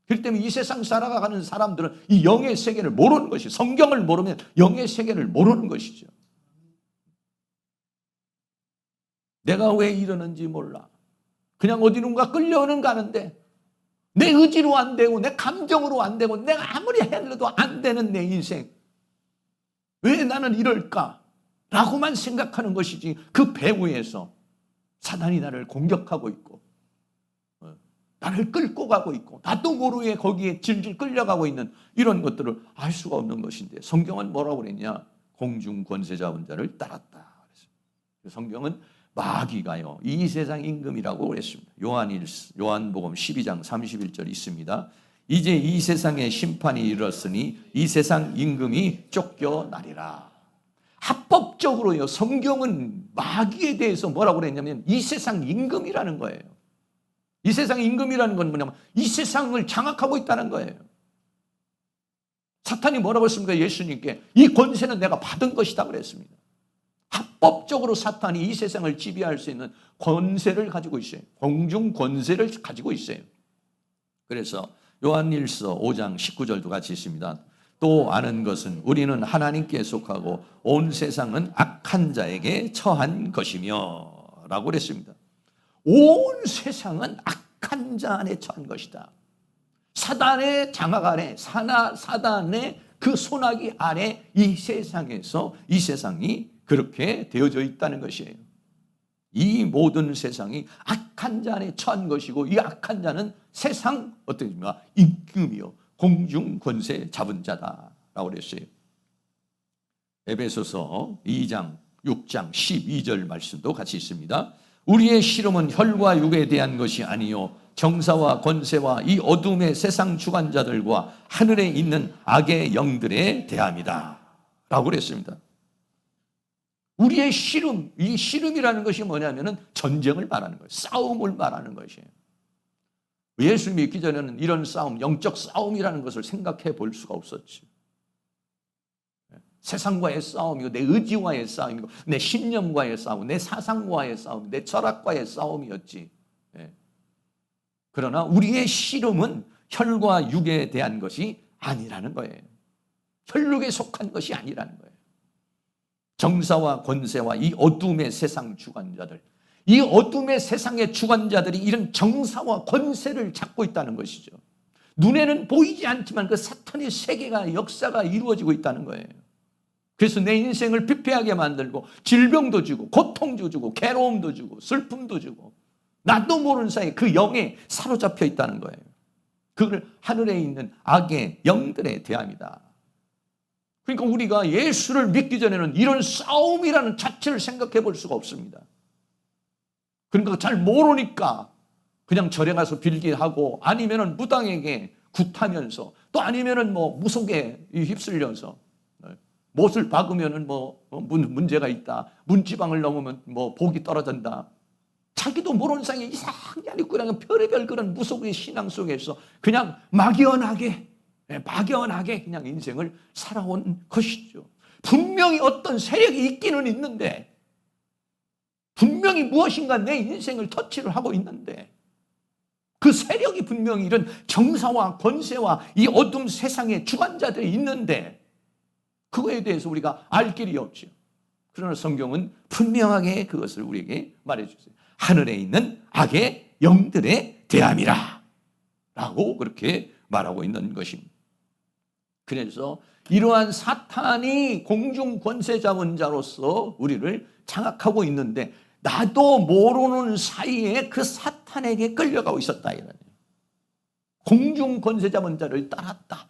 그렇기 때문에 이 세상 살아가는 사람들은 이 영의 세계를 모르는 것이, 성경을 모르면 영의 세계를 모르는 것이죠. 내가 왜 이러는지 몰라. 그냥 어디론가 끌려오는 가는데 내 의지로 안 되고 내 감정으로 안 되고 내가 아무리 해도 안 되는 내 인생, 왜 나는 이럴까? 라고만 생각하는 것이지, 그 배후에서 사단이 나를 공격하고 있고 나를 끌고 가고 있고 나도 모르게 거기에 질질 끌려가고 있는 이런 것들을 알 수가 없는 것인데, 성경은 뭐라고 그랬냐? 공중 권세 잡은 자를 따랐다. 성경은 마귀가요, 이 세상 임금이라고 그랬습니다. 요한복음 12장 31절 있습니다. 이제 이 세상의 심판이 이르렀으니 이 세상 임금이 쫓겨나리라. 합법적으로요, 성경은 마귀에 대해서 뭐라고 그랬냐면 이 세상 임금이라는 거예요. 이 세상 임금이라는 건 뭐냐면 이 세상을 장악하고 있다는 거예요. 사탄이 뭐라고 했습니까? 예수님께 이 권세는 내가 받은 것이다 그랬습니다. 합법적으로 사탄이 이 세상을 지배할 수 있는 권세를 가지고 있어요. 공중 권세를 가지고 있어요. 그래서 요한일서 5장 19절도 같이 있습니다. 또 아는 것은 우리는 하나님께 속하고 온 세상은 악한 자에게 처한 것이며 라고 그랬습니다. 온 세상은 악한 자 안에 처한 것이다. 사단의 장악 아래, 사단의 그 손아귀 아래 이 세상이 그렇게 되어져 있다는 것이에요. 이 모든 세상이 악한 자 안에 처한 것이고, 이 악한 자는 세상 어떻습니까? 임금이요, 공중 권세 잡은 자다라고 그랬어요. 에베소서 2장 6장 12절 말씀도 같이 있습니다. 우리의 씨름은 혈과 육에 대한 것이 아니요 정사와 권세와 이 어둠의 세상 주관자들과 하늘에 있는 악의 영들에 대함이다 라고 그랬습니다. 우리의 씨름, 이 씨름이라는 것이 뭐냐면은 전쟁을 말하는 거예요. 싸움을 말하는 것이에요. 예수 믿기 전에는 이런 싸움, 영적 싸움이라는 것을 생각해 볼 수가 없었지. 세상과의 싸움이고 내 의지와의 싸움이고 내 신념과의 싸움, 내 사상과의 싸움, 내 철학과의 싸움이었지. 그러나 우리의 씨름은 혈과 육에 대한 것이 아니라는 거예요. 혈육에 속한 것이 아니라는 거예요. 정사와 권세와 이 어둠의 세상 주관자들, 이 어둠의 세상의 주관자들이 이런 정사와 권세를 잡고 있다는 것이죠. 눈에는 보이지 않지만 그 사탄의 세계가, 역사가 이루어지고 있다는 거예요. 그래서 내 인생을 피폐하게 만들고 질병도 주고 고통도 주고 괴로움도 주고 슬픔도 주고 나도 모르는 사이에 그 영에 사로잡혀 있다는 거예요. 그걸 하늘에 있는 악의 영들에 대함이다. 그러니까 우리가 예수를 믿기 전에는 이런 싸움이라는 자체를 생각해 볼 수가 없습니다. 그러니까 잘 모르니까 그냥 절에 가서 빌기하고 아니면은 무당에게 굿하면서 또 아니면은 뭐 무속에 휩쓸려서 못을 박으면은 뭐 문제가 있다. 문지방을 넘으면 뭐 복이 떨어진다. 자기도 모르는 사이에 이상하게 아니고 그냥 별의별 그런 무속의 신앙 속에서 그냥 막연하게 그냥 인생을 살아온 것이죠. 분명히 어떤 세력이 있기는 있는데, 분명히 무엇인가 내 인생을 터치를 하고 있는데, 그 세력이 분명히 이런 정사와 권세와 이 어둠 세상의 주관자들이 있는데 그거에 대해서 우리가 알 길이 없죠. 그러나 성경은 분명하게 그것을 우리에게 말해주세요. 하늘에 있는 악의 영들에 대함이라 라고 그렇게 말하고 있는 것입니다. 그래서 이러한 사탄이 공중 권세 잡은 자로서 우리를 장악하고 있는데 나도 모르는 사이에 그 사탄에게 끌려가고 있었다. 공중 권세 잡은 자를 따랐다.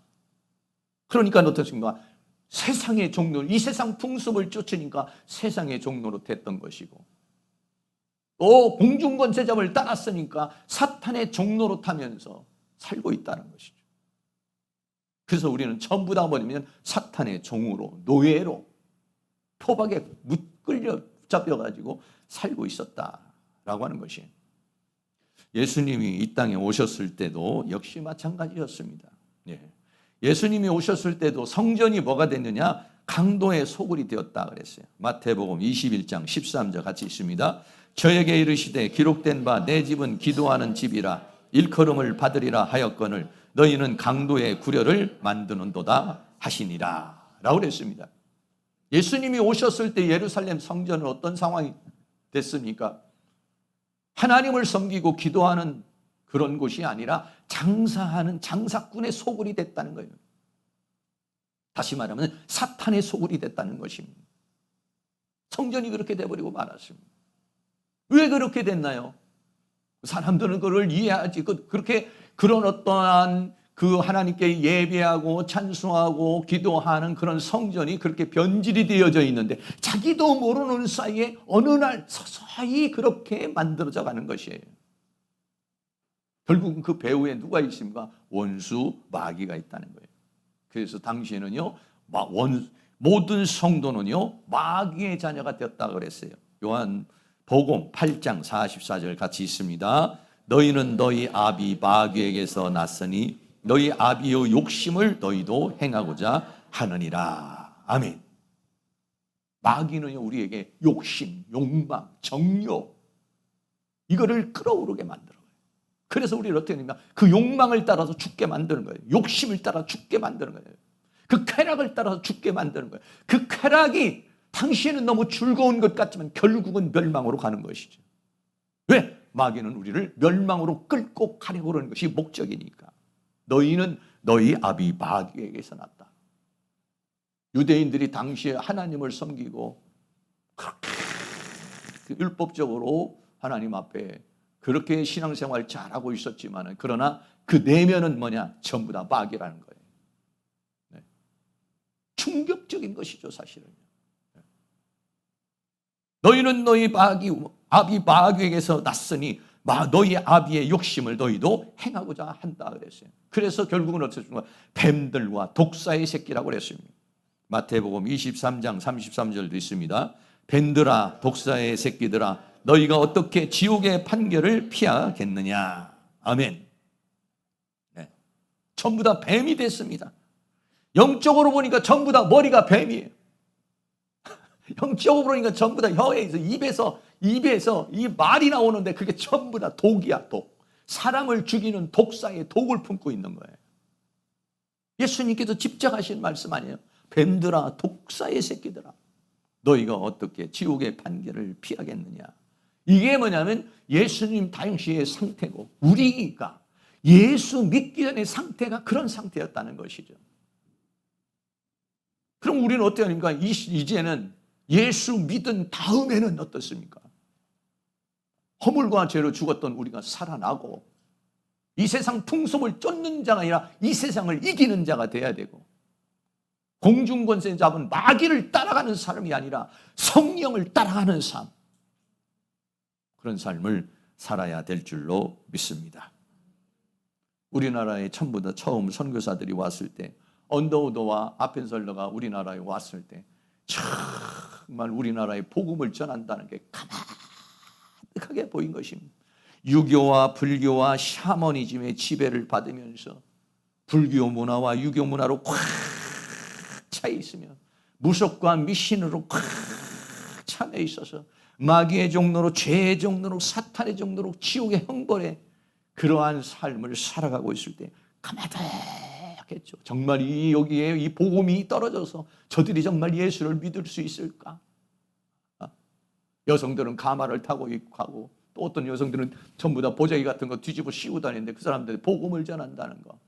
그러니까 어떻습니까? 세상의 종로, 이 세상 풍습을 쫓으니까 세상의 종로로 됐던 것이고, 또 공중 권세 잡을 따랐으니까 사탄의 종로로 타면서 살고 있다는 것이죠. 그래서 우리는 전부 다 버리면 사탄의 종으로, 노예로, 포박에 끌려 잡혀가지고 살고 있었다라고 하는 것이에요. 예수님이 이 땅에 오셨을 때도 역시 마찬가지였습니다. 예수님이 오셨을 때도 성전이 뭐가 됐느냐? 강도의 소굴이 되었다 그랬어요. 마태복음 21장 13절 같이 있습니다. 저에게 이르시되 기록된 바 내 집은 기도하는 집이라 일컬음을 받으리라 하였거늘 너희는 강도의 구려를 만드는도다 하시니라 라고 그랬습니다. 예수님이 오셨을 때 예루살렘 성전은 어떤 상황이 됐습니까? 하나님을 섬기고 기도하는 그런 곳이 아니라 장사하는 장사꾼의 소굴이 됐다는 거예요. 다시 말하면 사탄의 소굴이 됐다는 것입니다. 성전이 그렇게 돼버리고 말았습니다. 왜 그렇게 됐나요? 사람들은 그걸 이해하지. 그렇게 그런 어떠한 그 하나님께 예배하고 찬송하고 기도하는 그런 성전이 그렇게 변질이 되어져 있는데 자기도 모르는 사이에 어느 날 서서히 그렇게 만들어져 가는 것이에요. 결국은 그 배후에 누가 있습니까? 원수 마귀가 있다는 거예요. 그래서 당시에는요, 모든 성도는요, 마귀의 자녀가 되었다 그랬어요. 요한복음 8장 44절 같이 있습니다. 너희는 너희 아비 마귀에게서 났으니 너희 아비의 욕심을 너희도 행하고자 하느니라. 아멘. 마귀는요, 우리에게 욕심, 욕망, 정욕 이거를 끌어오르게 만들어요. 그래서 우리를 어떻게 하냐면 그 욕망을 따라서 죽게 만드는 거예요. 욕심을 따라 죽게 만드는 거예요. 그 쾌락을 따라서 죽게 만드는 거예요. 그 쾌락이 당시에는 너무 즐거운 것 같지만 결국은 멸망으로 가는 것이죠. 왜? 마귀는 우리를 멸망으로 끌고 가려고 하는 것이 목적이니까. 너희는 너희 아비 마귀에게서 났다. 유대인들이 당시에 하나님을 섬기고 그렇게 율법적으로 하나님 앞에 그렇게 신앙생활 잘하고 있었지만 그러나 그 내면은 뭐냐? 전부 다 마귀라는 거예요. 네. 충격적인 것이죠, 사실은. 네. 너희는 너희 아비 마귀에게서 났으니 너희 아비의 욕심을 너희도 행하고자 한다 그랬어요. 그래서 결국은 어떻게 뱀들과 독사의 새끼라고 그랬습니다. 마태복음 23장 33절도 있습니다. 뱀들아 독사의 새끼들아 너희가 어떻게 지옥의 판결을 피하겠느냐. 아멘. 네. 전부 다 뱀이 됐습니다. 영적으로 보니까 전부 다 머리가 뱀이에요. 영적으로 보니까 전부 다 혀에서 입에서 이 말이 나오는데 그게 전부 다 독이야, 독. 사람을 죽이는 독사의 독을 품고 있는 거예요. 예수님께서 직접 하신 말씀 아니에요? 뱀들아 독사의 새끼들아 너희가 어떻게 지옥의 판결을 피하겠느냐. 이게 뭐냐면 예수님 당시의 상태고 우리가 예수 믿기 전의 상태가 그런 상태였다는 것이죠. 그럼 우리는 어떻게 합니까? 이제는 예수 믿은 다음에는 어떻습니까? 허물과 죄로 죽었던 우리가 살아나고 이 세상 풍속을 쫓는 자가 아니라 이 세상을 이기는 자가 돼야 되고 공중권세 잡은 마귀를 따라가는 사람이 아니라 성령을 따라가는 삶, 그런 삶을 살아야 될 줄로 믿습니다. 우리나라에 전부 다 처음 선교사들이 왔을 때, 언더우드와 아펜설러가 우리나라에 왔을 때 정말 우리나라에 복음을 전한다는 게 가득하게 보인 것입니다. 유교와 불교와 샤머니즘의 지배를 받으면서 불교 문화와 유교 문화로 꽉 차 있으며 무속과 미신으로 꽉 참여 있어서 마귀의 종로로, 죄의 종로로, 사탄의 종로로, 지옥의 형벌에 그러한 삶을 살아가고 있을 때 까마득했죠. 정말 여기에 이 복음이 떨어져서 저들이 정말 예수를 믿을 수 있을까? 여성들은 가마를 타고 가고, 또 어떤 여성들은 전부 다 보자기 같은 거 뒤집어 씌우고 다니는데 그 사람들이 복음을 전한다는 거.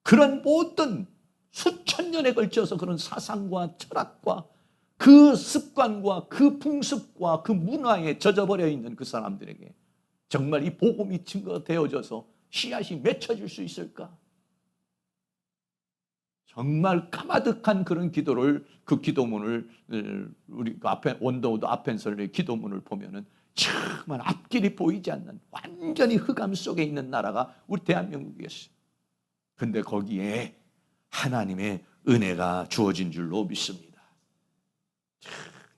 그런 모든 수천 년에 걸쳐서 그런 사상과 철학과 그 습관과 그 풍습과 그 문화에 젖어버려 있는 그 사람들에게 정말 이 복음이 증거되어져서 씨앗이 맺혀질 수 있을까? 정말 까마득한 그런 기도를, 그 기도문을, 우리 원더우드 아펜설의 기도문을 보면은 정말 앞길이 보이지 않는 완전히 흑암 속에 있는 나라가 우리 대한민국이었어요. 근데 거기에 하나님의 은혜가 주어진 줄로 믿습니다.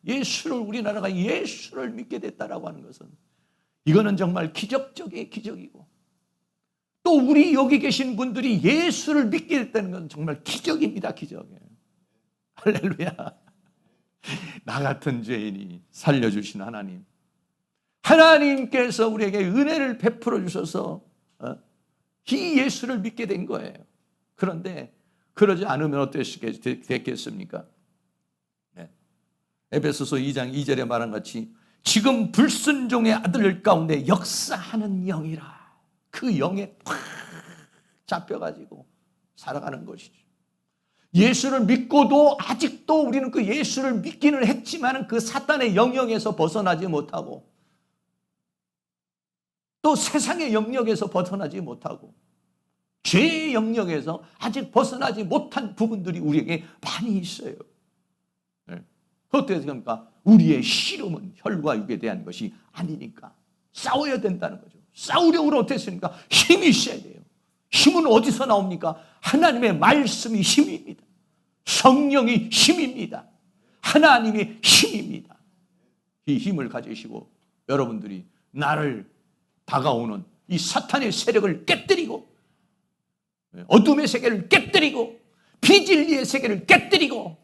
예수를, 우리나라가 예수를 믿게 됐다라고 하는 것은 이거는 정말 기적적인 기적이고, 또 우리 여기 계신 분들이 예수를 믿게 됐다는 건 정말 기적입니다. 기적이에요. 할렐루야. 나 같은 죄인이 살려주신 하나님, 하나님께서 우리에게 은혜를 베풀어 주셔서 이 예수를 믿게 된 거예요. 그런데 그러지 않으면 어땠겠습니까? 네. 에베소서 2장 2절에 말한 같이 지금 불순종의 아들 가운데 역사하는 영이라, 그 영에 팍 잡혀가지고 살아가는 것이죠. 예수를 믿고도 아직도 우리는 그 예수를 믿기는 했지만 그 사탄의 영역에서 벗어나지 못하고, 또 세상의 영역에서 벗어나지 못하고, 죄의 영역에서 아직 벗어나지 못한 부분들이 우리에게 많이 있어요. 네. 어떻게 생각합니까? 우리의 씨름은 혈과 육에 대한 것이 아니니까 싸워야 된다는 거죠. 싸우려고 어떻게 했습니까? 힘이 있어야 돼요. 힘은 어디서 나옵니까? 하나님의 말씀이 힘입니다. 성령이 힘입니다. 하나님의 힘입니다. 이 힘을 가지시고 여러분들이 나를 다가오는 이 사탄의 세력을 깨뜨리고, 어둠의 세계를 깨뜨리고, 비진리의 세계를 깨뜨리고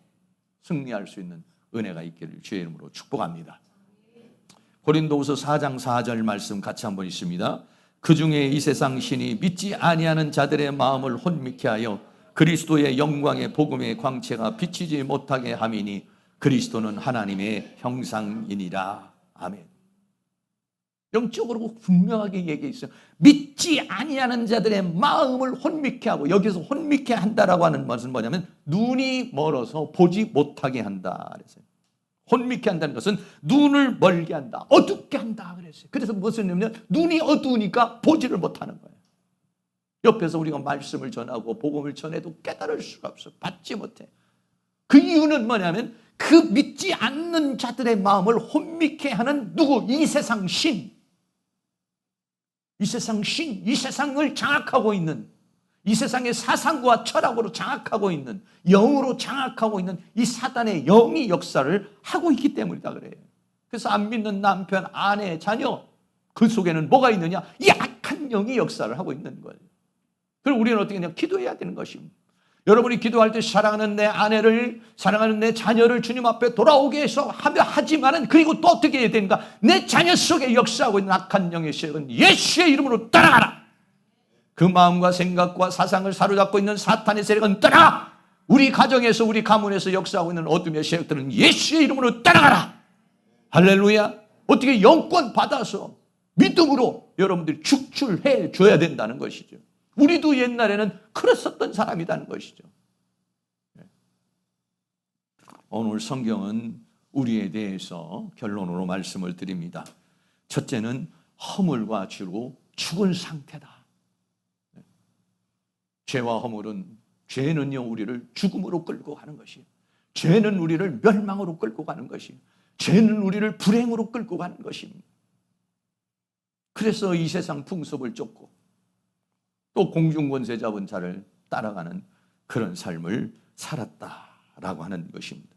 승리할 수 있는 은혜가 있기를 주의 이름으로 축복합니다. 고린도후서 4장 4절 말씀 같이 한번 읽습니다. 그 중에 이 세상 신이 믿지 아니하는 자들의 마음을 혼미케 하여 그리스도의 영광의 복음의 광채가 비치지 못하게 함이니 그리스도는 하나님의 형상이니라. 아멘. 영적으로 분명하게 얘기했어요. 믿지 아니하는 자들의 마음을 혼미케 하고, 여기서 혼미케 한다라고 하는 것은 뭐냐면 눈이 멀어서 보지 못하게 한다 그랬어요. 혼미케 한다는 것은 눈을 멀게 한다, 어둡게 한다 그랬어요. 그래서 무슨 의미냐면 눈이 어두우니까 보지를 못하는 거예요. 옆에서 우리가 말씀을 전하고 복음을 전해도 깨달을 수가 없어. 받지 못해. 그 이유는 뭐냐면 그 믿지 않는 자들의 마음을 혼미케 하는 누구? 이 세상 신. 이 세상 신, 이 세상을 장악하고 있는, 이 세상의 사상과 철학으로 장악하고 있는, 영으로 장악하고 있는 이 사단의 영이 역사를 하고 있기 때문이다 그래요. 그래서 안 믿는 남편, 아내, 자녀, 그 속에는 뭐가 있느냐? 이 악한 영이 역사를 하고 있는 거예요. 그럼 우리는 어떻게 하냐? 기도해야 되는 것입니다. 여러분이 기도할 때 사랑하는 내 아내를, 사랑하는 내 자녀를 주님 앞에 돌아오게 해서 하지만은, 그리고 또 어떻게 해야 되는가? 내 자녀 속에 역사하고 있는 악한 영의 세력은 예수의 이름으로 떠나가라. 그 마음과 생각과 사상을 사로잡고 있는 사탄의 세력은 떠나가. 우리 가정에서, 우리 가문에서 역사하고 있는 어둠의 세력들은 예수의 이름으로 떠나가라. 할렐루야. 어떻게 영권 받아서 믿음으로 여러분들이 축출해 줘야 된다는 것이죠. 우리도 옛날에는 그랬었던 사람이라는 것이죠. 오늘 성경은 우리에 대해서 결론으로 말씀을 드립니다. 첫째는 허물과 죄로 죽은 상태다. 죄와 허물은, 죄는요 우리를 죽음으로 끌고 가는 것이에요. 죄는 우리를 멸망으로 끌고 가는 것이에요. 죄는 우리를 불행으로 끌고 가는 것입니다. 그래서 이 세상 풍습을 쫓고 또 공중권세 잡은 자를 따라가는 그런 삶을 살았다라고 하는 것입니다.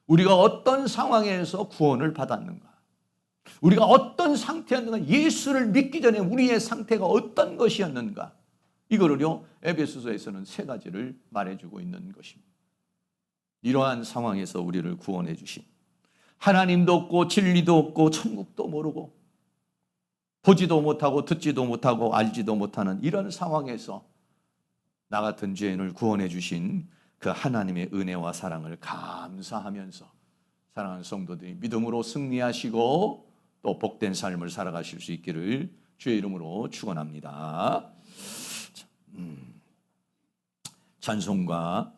우리가 어떤 상황에서 구원을 받았는가? 우리가 어떤 상태였는가? 예수를 믿기 전에 우리의 상태가 어떤 것이었는가? 이거를요, 에베소서에서는 세 가지를 말해주고 있는 것입니다. 이러한 상황에서 우리를 구원해 주신, 하나님도 없고 진리도 없고 천국도 모르고 보지도 못하고 듣지도 못하고 알지도 못하는 이런 상황에서 나 같은 죄인을 구원해 주신 그 하나님의 은혜와 사랑을 감사하면서 사랑하는 성도들이 믿음으로 승리하시고 또 복된 삶을 살아가실 수 있기를 주의 이름으로 축원합니다. 찬송가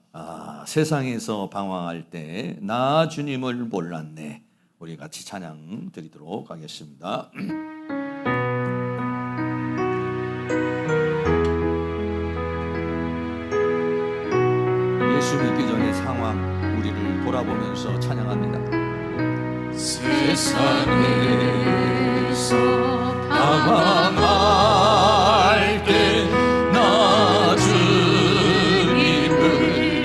세상에서 방황할 때 나 주님을 몰랐네. 우리 같이 찬양 드리도록 하겠습니다. 예수 믿기 전의 상황 우리를 돌아보면서 찬양합니다. 세상에서 방황할 때 나 주님을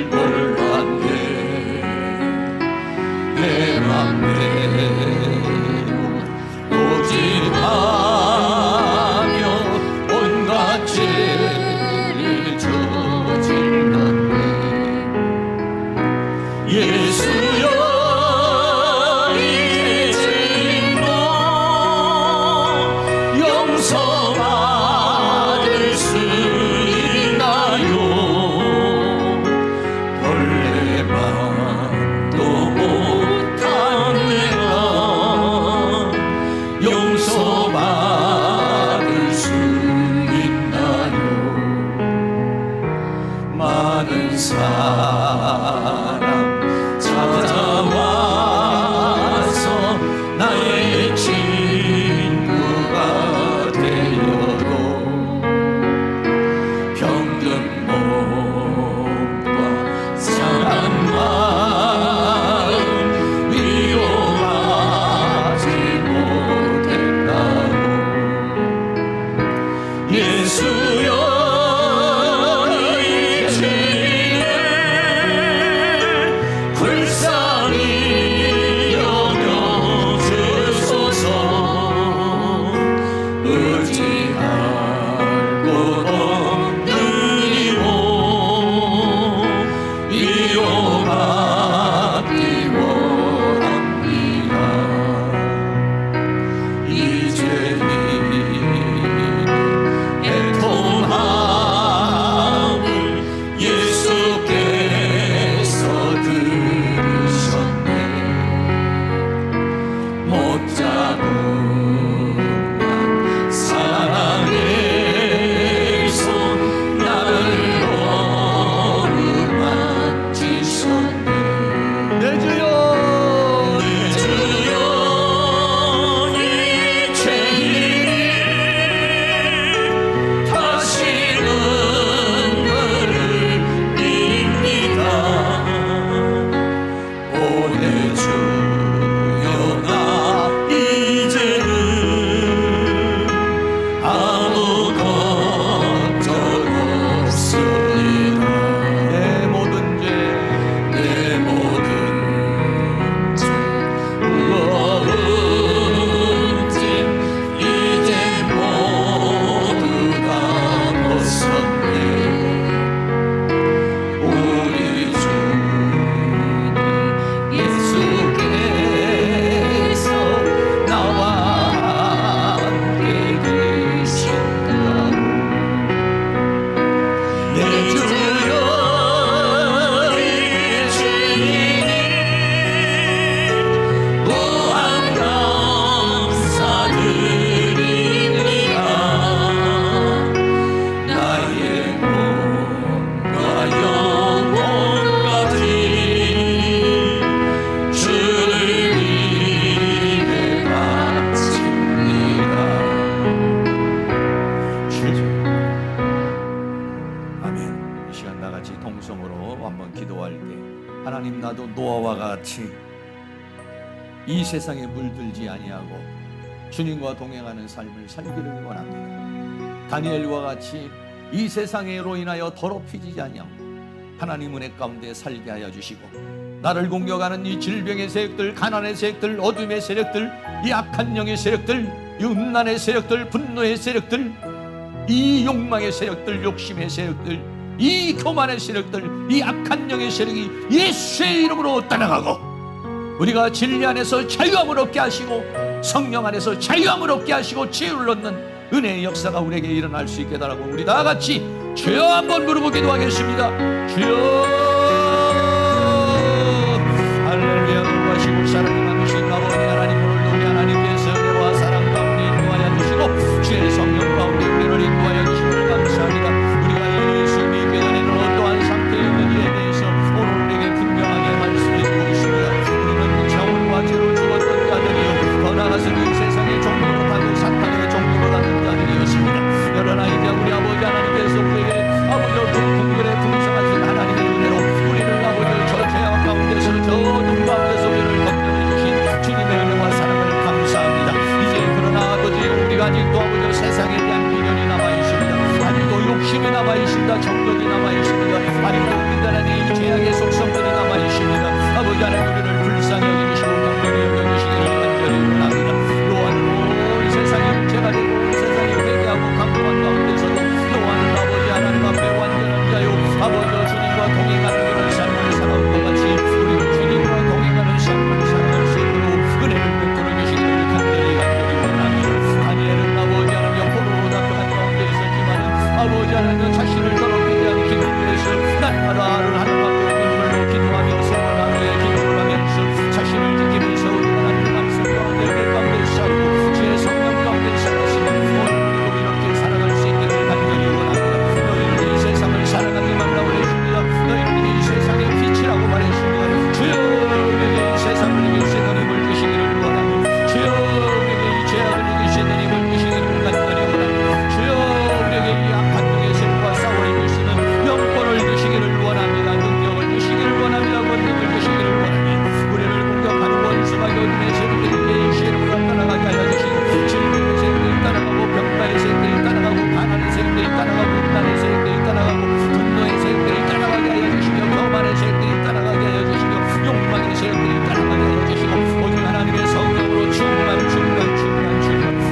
몰랐네. 내 맘대로 고집하며 온갖 죄를 저질렀네. 예수여 용서받을 수 있나요? 벌레만도 못한 내가 용서받을 수 있나요? 많은 사람 찾아와서 나의 친구가 되어도 병든 몸과 상한 마음 위로하지 못했다고. 예수여 이 죄인을 불쌍히 여겨주소서. 의지할 곳 없는 이모 위로받기 원합니다. 이제 애통함을 예수께서 들으셨네. 못 잡은 사랑의 손 나를 어루만지셨네. 내 주여 내 주여 이 죄인이 다시는 너를 믿니다. 오내 주여 나 이제는 아무 걱정 없습니다. 내 모든 죄 내 모든 죄 물어은진 이제 모두 다 벗었네. 우리 주 예수께서 나와 함께 계신다고. 내 주여 이 죄인이 무한 감사드립니다. 나의 몸과 영혼까지 주를 위해 바칩니다. 아멘. 이 시간 나같이 동성으로 한번 기도할 때 하나님 나도 노아와 같이 이 세상에 물들지 아니하고 주님과 동행하는 삶을 살기를 원합니다. 다니엘과 같이 이 세상으로 인하여 더럽히지 아니하고 하나님 은혜 가운데 살게 하여 주시고, 나를 공격하는 이 질병의 세력들, 가난의 세력들, 어둠의 세력들, 이 악한 영의 세력들, 이 음란의 세력들, 분노의 세력들, 이 욕망의 세력들, 욕심의 세력들, 이 교만의 세력들, 이 악한 영의 세력이 예수의 이름으로 떠나가고, 우리가 진리 안에서 자유함을 얻게 하시고 성령 안에서 자유함을 얻게 하시고 지혜를 얻는 은혜의 역사가 우리에게 일어날 수 있게 달라고, 우리 다 같이 주여 한번 부르고 기도하겠습니다. 주여. 할렐루야. 거룩하시고 사랑이 많으신 아버지 하나님, 오늘도 우리 하나님께서 은혜와 사랑 가운데 인도하여 주시고 주의 성령 가운데 우리를 인도하여 주심을 감사합니다. 우리가 예수 믿기 전에는 어떠한 상태에 있는지에 대해서 오늘 우리에게 분명하게 말씀해 주고 있습니다. 우리는 자원과 죄로 죽었던 자들이요, 더 나아가서는 이 세상의 종로로 타고 사탄의 종로로 가는 자들이었습니다. 그러나 이제 우리 아버지 하나님께서 우리에게 아버지의 풍물에 풍성하신 하나님의 은혜로 우리를 아버지의 저 죄악 가운데서 저 어둠 가운데서 우리를 건져내 주신 주님의 은혜와 사랑을 감사합니다. 이제 그러나 아버지, 우리가 아직도 아버지 세상에 대한 미련이 남아있습니다. 아직도 욕심이 남아있습니다. 정욕이 남아있습니다. 아직도 우리들 안에 이 죄악의 속성들이 남아있습니다. 아버지 하나님, 우리를 불쌍히 여기시고 긍휼히 여겨주시기를 간절히 원합니다. 또한 온 세상이 죄가 되고 온 세상이 회개하고 강구한 가운데서도 또한 아버지 하나님 앞에 완전한 자요, 아버지 주님과 동행하는 그런 삶을 살아온 것 같이 우리는 주님과 동행하는 삶을 살아갈 수 있도록 은혜를 베풀어 주시기를 간절히 원합니다. 다니엘은 아버지 하나님 포로로 잡혀간 가운데 있었지만 아버지 하나님 자신을 더럽히지 않기 위해서 날마다 하나님 앞에 눈물로 기도하면서 하루에 기도를 하면서 자신을 지키면서 우리 하나님 말씀 가운데 내 가운데 살고 주의 성령 가운데 살았으니 오늘도 이렇게 살아갈 수 있기를 간절히 원합니다. 너희는 이 세상을 사랑하게 만나고 계십니다. 너희는 이 세상의 빛이라고 말했습니다. 주여, 우리에게 이 세상을 이기신 하나님을 주시기를 원합니다. 주여, 우리에게 이 죄악을 이기신 하나님을 주시기를 간절히 원합니다. 주여, 우리에게 이 악한 영의 세력과 싸워 이길 수 있는 영권을 주시기를 원합니다. 능력을 주시기를 원합니다. 권능을 주시기를 원합니다. 우리를 공격하는 원수가 어둠의 세력들이 예수의 이름으로 따라가게 하여 주시고, 질병의 세력들이 따라가고 병마의 세력들이 따라가고 가난의 세력들이 따라가고 음란의 세력들이 따라가고 분노의 세력들이 따라가게 하여 주시며 교만의 세력들이 따라가게 하여 주시며 욕망의 세력들이 따라가게 하여 주시고, 오직 하나님의 성령으로 충만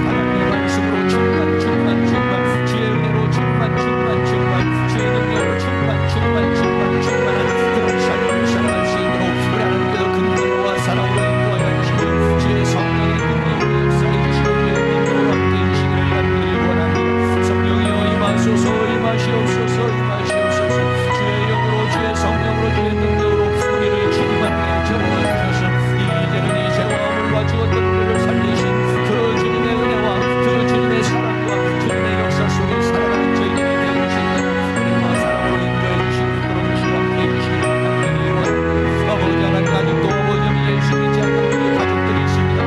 하나님의 말씀으로 충만 주의 은혜로 충만 주의 능력으로 충만한 그런 삶을 살아갈 수 있도록 우리 하나님께서 긍휼과 사랑으로 인도하여 주시고 주의 성령의 능력으로 역사해 주시고 주의 능력으로 함께 해주시기를 간절히 원합니다. 성령이여 임하소서, 임하시옵소서. 주의 영으로 주의 성령으로 주의 능력으로 우리를 충만하게 채워주셔서 이제는 이 죄와 물과 죽었던 우리를 살리신 그 주님의 은혜와 그 주님의 사랑과 주님의 역사 속에 살아가는 저희들이 되어주시는 은혜와 사랑으로 인도해 주시고 끌어주시고 함께 해주시기를 간절히 원합니다. 아버지 하나님, 아직도 아버지 예수 믿지 않는 우리 가족들이 있습니다.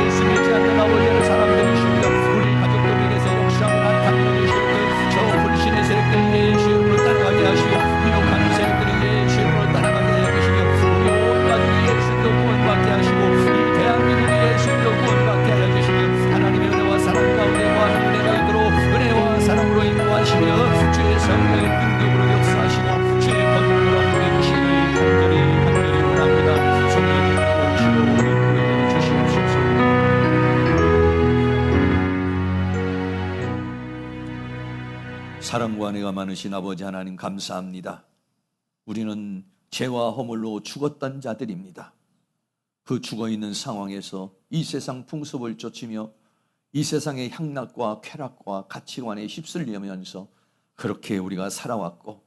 예수 믿지 않는 아버지의 사람들이 있습니다. 우리 가족들에게서 역사하고 나타나는 세력들, 저 불신의 세력들 예수 이름으로 따라가게 하시고 미혹하는 세력들이 예수 이름으로 따라가게 하시며 우리 온 가족이 예수 이름으로 구원받게 하시고 이 대한민국이 예수 이름으로 구원받게 하여 주시며 하나님의 은혜와 사랑 가운데 거하는 은혜가 있도록 은혜와 사랑으로 인도하시며 주의 성령의 능력으로 역사하시고 주의 권능으로 함께 해주시기를 간절히 원합니다. 성령님 오시고 우리 구원해 주시옵소서. 사랑과 은혜가 많으신 아버지 하나님 감사합니다. 우리는 죄와 허물로 죽었던 자들입니다. 그 죽어있는 상황에서 이 세상 풍습을 쫓으며 이 세상의 향락과 쾌락과 가치관에 휩쓸리면서 그렇게 우리가 살아왔고,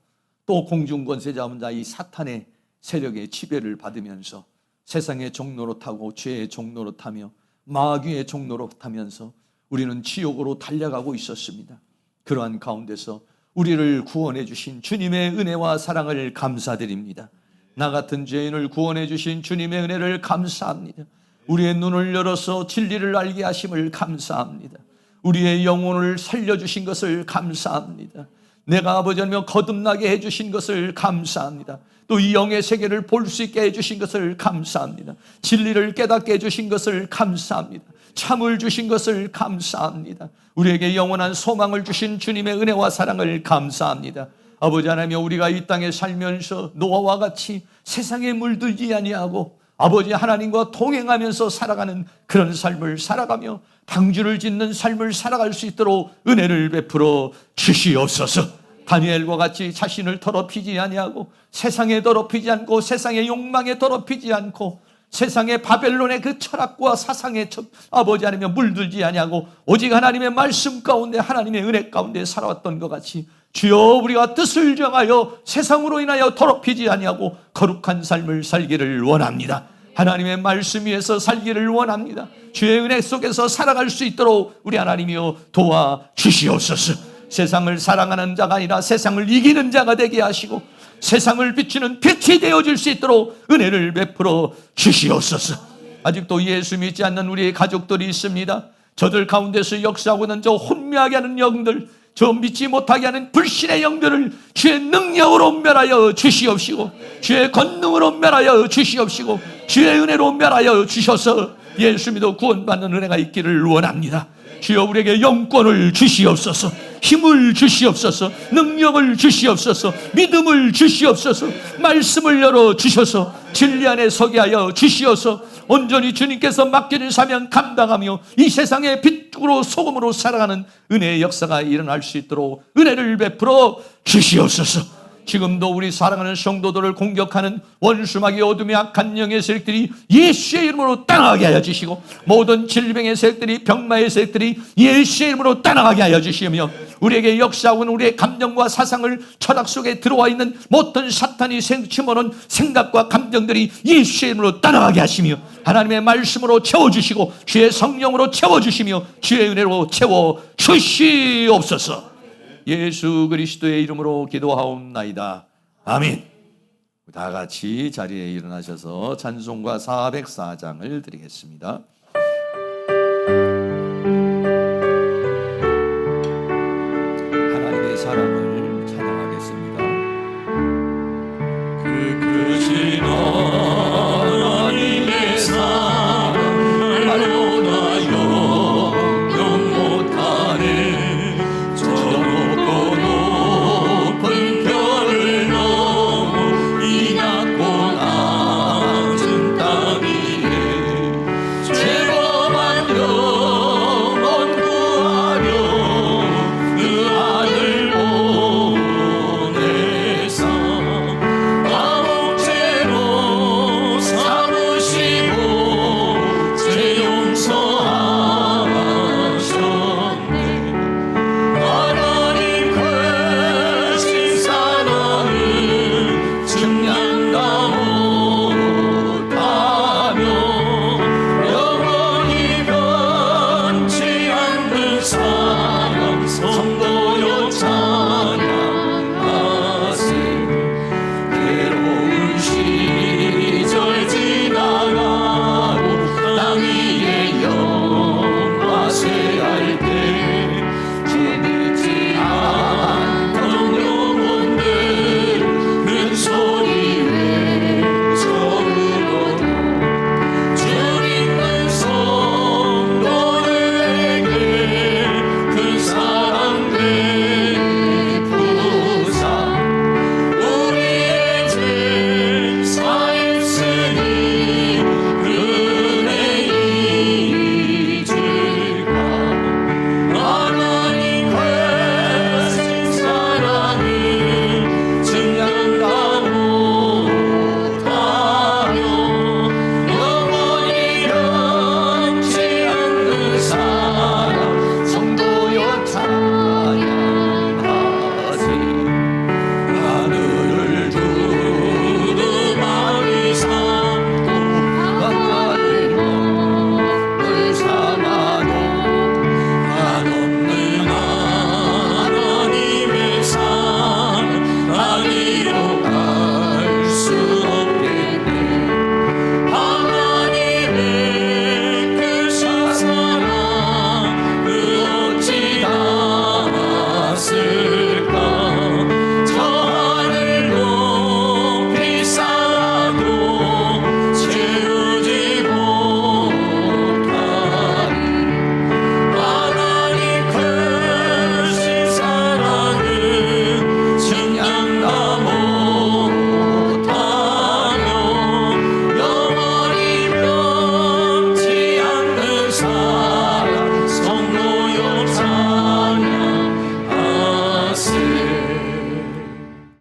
또 공중권세자문자 이 사탄의 세력의 지배를 받으면서 세상의 종로로 타고 죄의 종로로 타며 마귀의 종로로 타면서 우리는 지옥으로 달려가고 있었습니다. 그러한 가운데서 우리를 구원해 주신 주님의 은혜와 사랑을 감사드립니다. 나 같은 죄인을 구원해 주신 주님의 은혜를 감사합니다. 우리의 눈을 열어서 진리를 알게 하심을 감사합니다. 우리의 영혼을 살려주신 것을 감사합니다. 내가 아버지 하나님 거듭나게 해주신 것을 감사합니다. 또 이 영의 세계를 볼 수 있게 해주신 것을 감사합니다. 진리를 깨닫게 해주신 것을 감사합니다. 참을 주신 것을 감사합니다. 우리에게 영원한 소망을 주신 주님의 은혜와 사랑을 감사합니다. 아버지 하나님, 우리가 이 땅에 살면서 노아와 같이 세상에 물들지 아니하고 아버지 하나님과 동행하면서 살아가는 그런 삶을 살아가며 방주를 짓는 삶을 살아갈 수 있도록 은혜를 베풀어 주시옵소서. 다니엘과 같이 자신을 더럽히지 아니하고 세상에 더럽히지 않고 세상의 욕망에 더럽히지 않고 세상의 바벨론의 그 철학과 사상에 아버지 하나님 물들지 아니하고 오직 하나님의 말씀 가운데 하나님의 은혜 가운데 살아왔던 것 같이 주여, 우리가 뜻을 정하여 세상으로 인하여 더럽히지 아니하고 거룩한 삶을 살기를 원합니다. 하나님의 말씀 위에서 살기를 원합니다. 주의 은혜 속에서 살아갈 수 있도록 우리 하나님이여 도와주시옵소서. 세상을 사랑하는 자가 아니라 세상을 이기는 자가 되게 하시고 세상을 비추는 빛이 되어줄 수 있도록 은혜를 베풀어 주시옵소서. 아직도 예수 믿지 않는 우리의 가족들이 있습니다. 저들 가운데서 역사하고 있는 저 혼미하게 하는 영들, 저 믿지 못하게 하는 불신의 영들을 주의 능력으로 멸하여 주시옵시고 주의 권능으로 멸하여 주시옵시고 주의 은혜로 멸하여 주셔서 예수 믿어 구원받는 은혜가 있기를 원합니다. 주여, 우리에게 영권을 주시옵소서. 힘을 주시옵소서. 능력을 주시옵소서. 믿음을 주시옵소서. 말씀을 열어 주셔서 진리 안에 서게 하여 주시어서 온전히 주님께서 맡겨진 사명 감당하며 이 세상의 빛으로 소금으로 살아가는 은혜의 역사가 일어날 수 있도록 은혜를 베풀어 주시옵소서. 지금도 우리 사랑하는 성도들을 공격하는 원수마귀 어둠의 악한 영의 세력들이 예수의 이름으로 떠나가게 하여 주시고 모든 질병의 세력들이 병마의 세력들이 예수의 이름으로 떠나가게 하여 주시며 우리에게 역사하고 있는 우리의 감정과 사상을 철학 속에 들어와 있는 모든 사탄이 심어놓은 생각과 감정들이 예수의 이름으로 떠나가게 하시며 하나님의 말씀으로 채워주시고 주의 성령으로 채워주시며 주의 은혜로 채워주시옵소서. 예수 그리스도의 이름으로 기도하옵나이다. 아멘. 다 같이 자리에 일어나셔서 찬송가 404장을 드리겠습니다.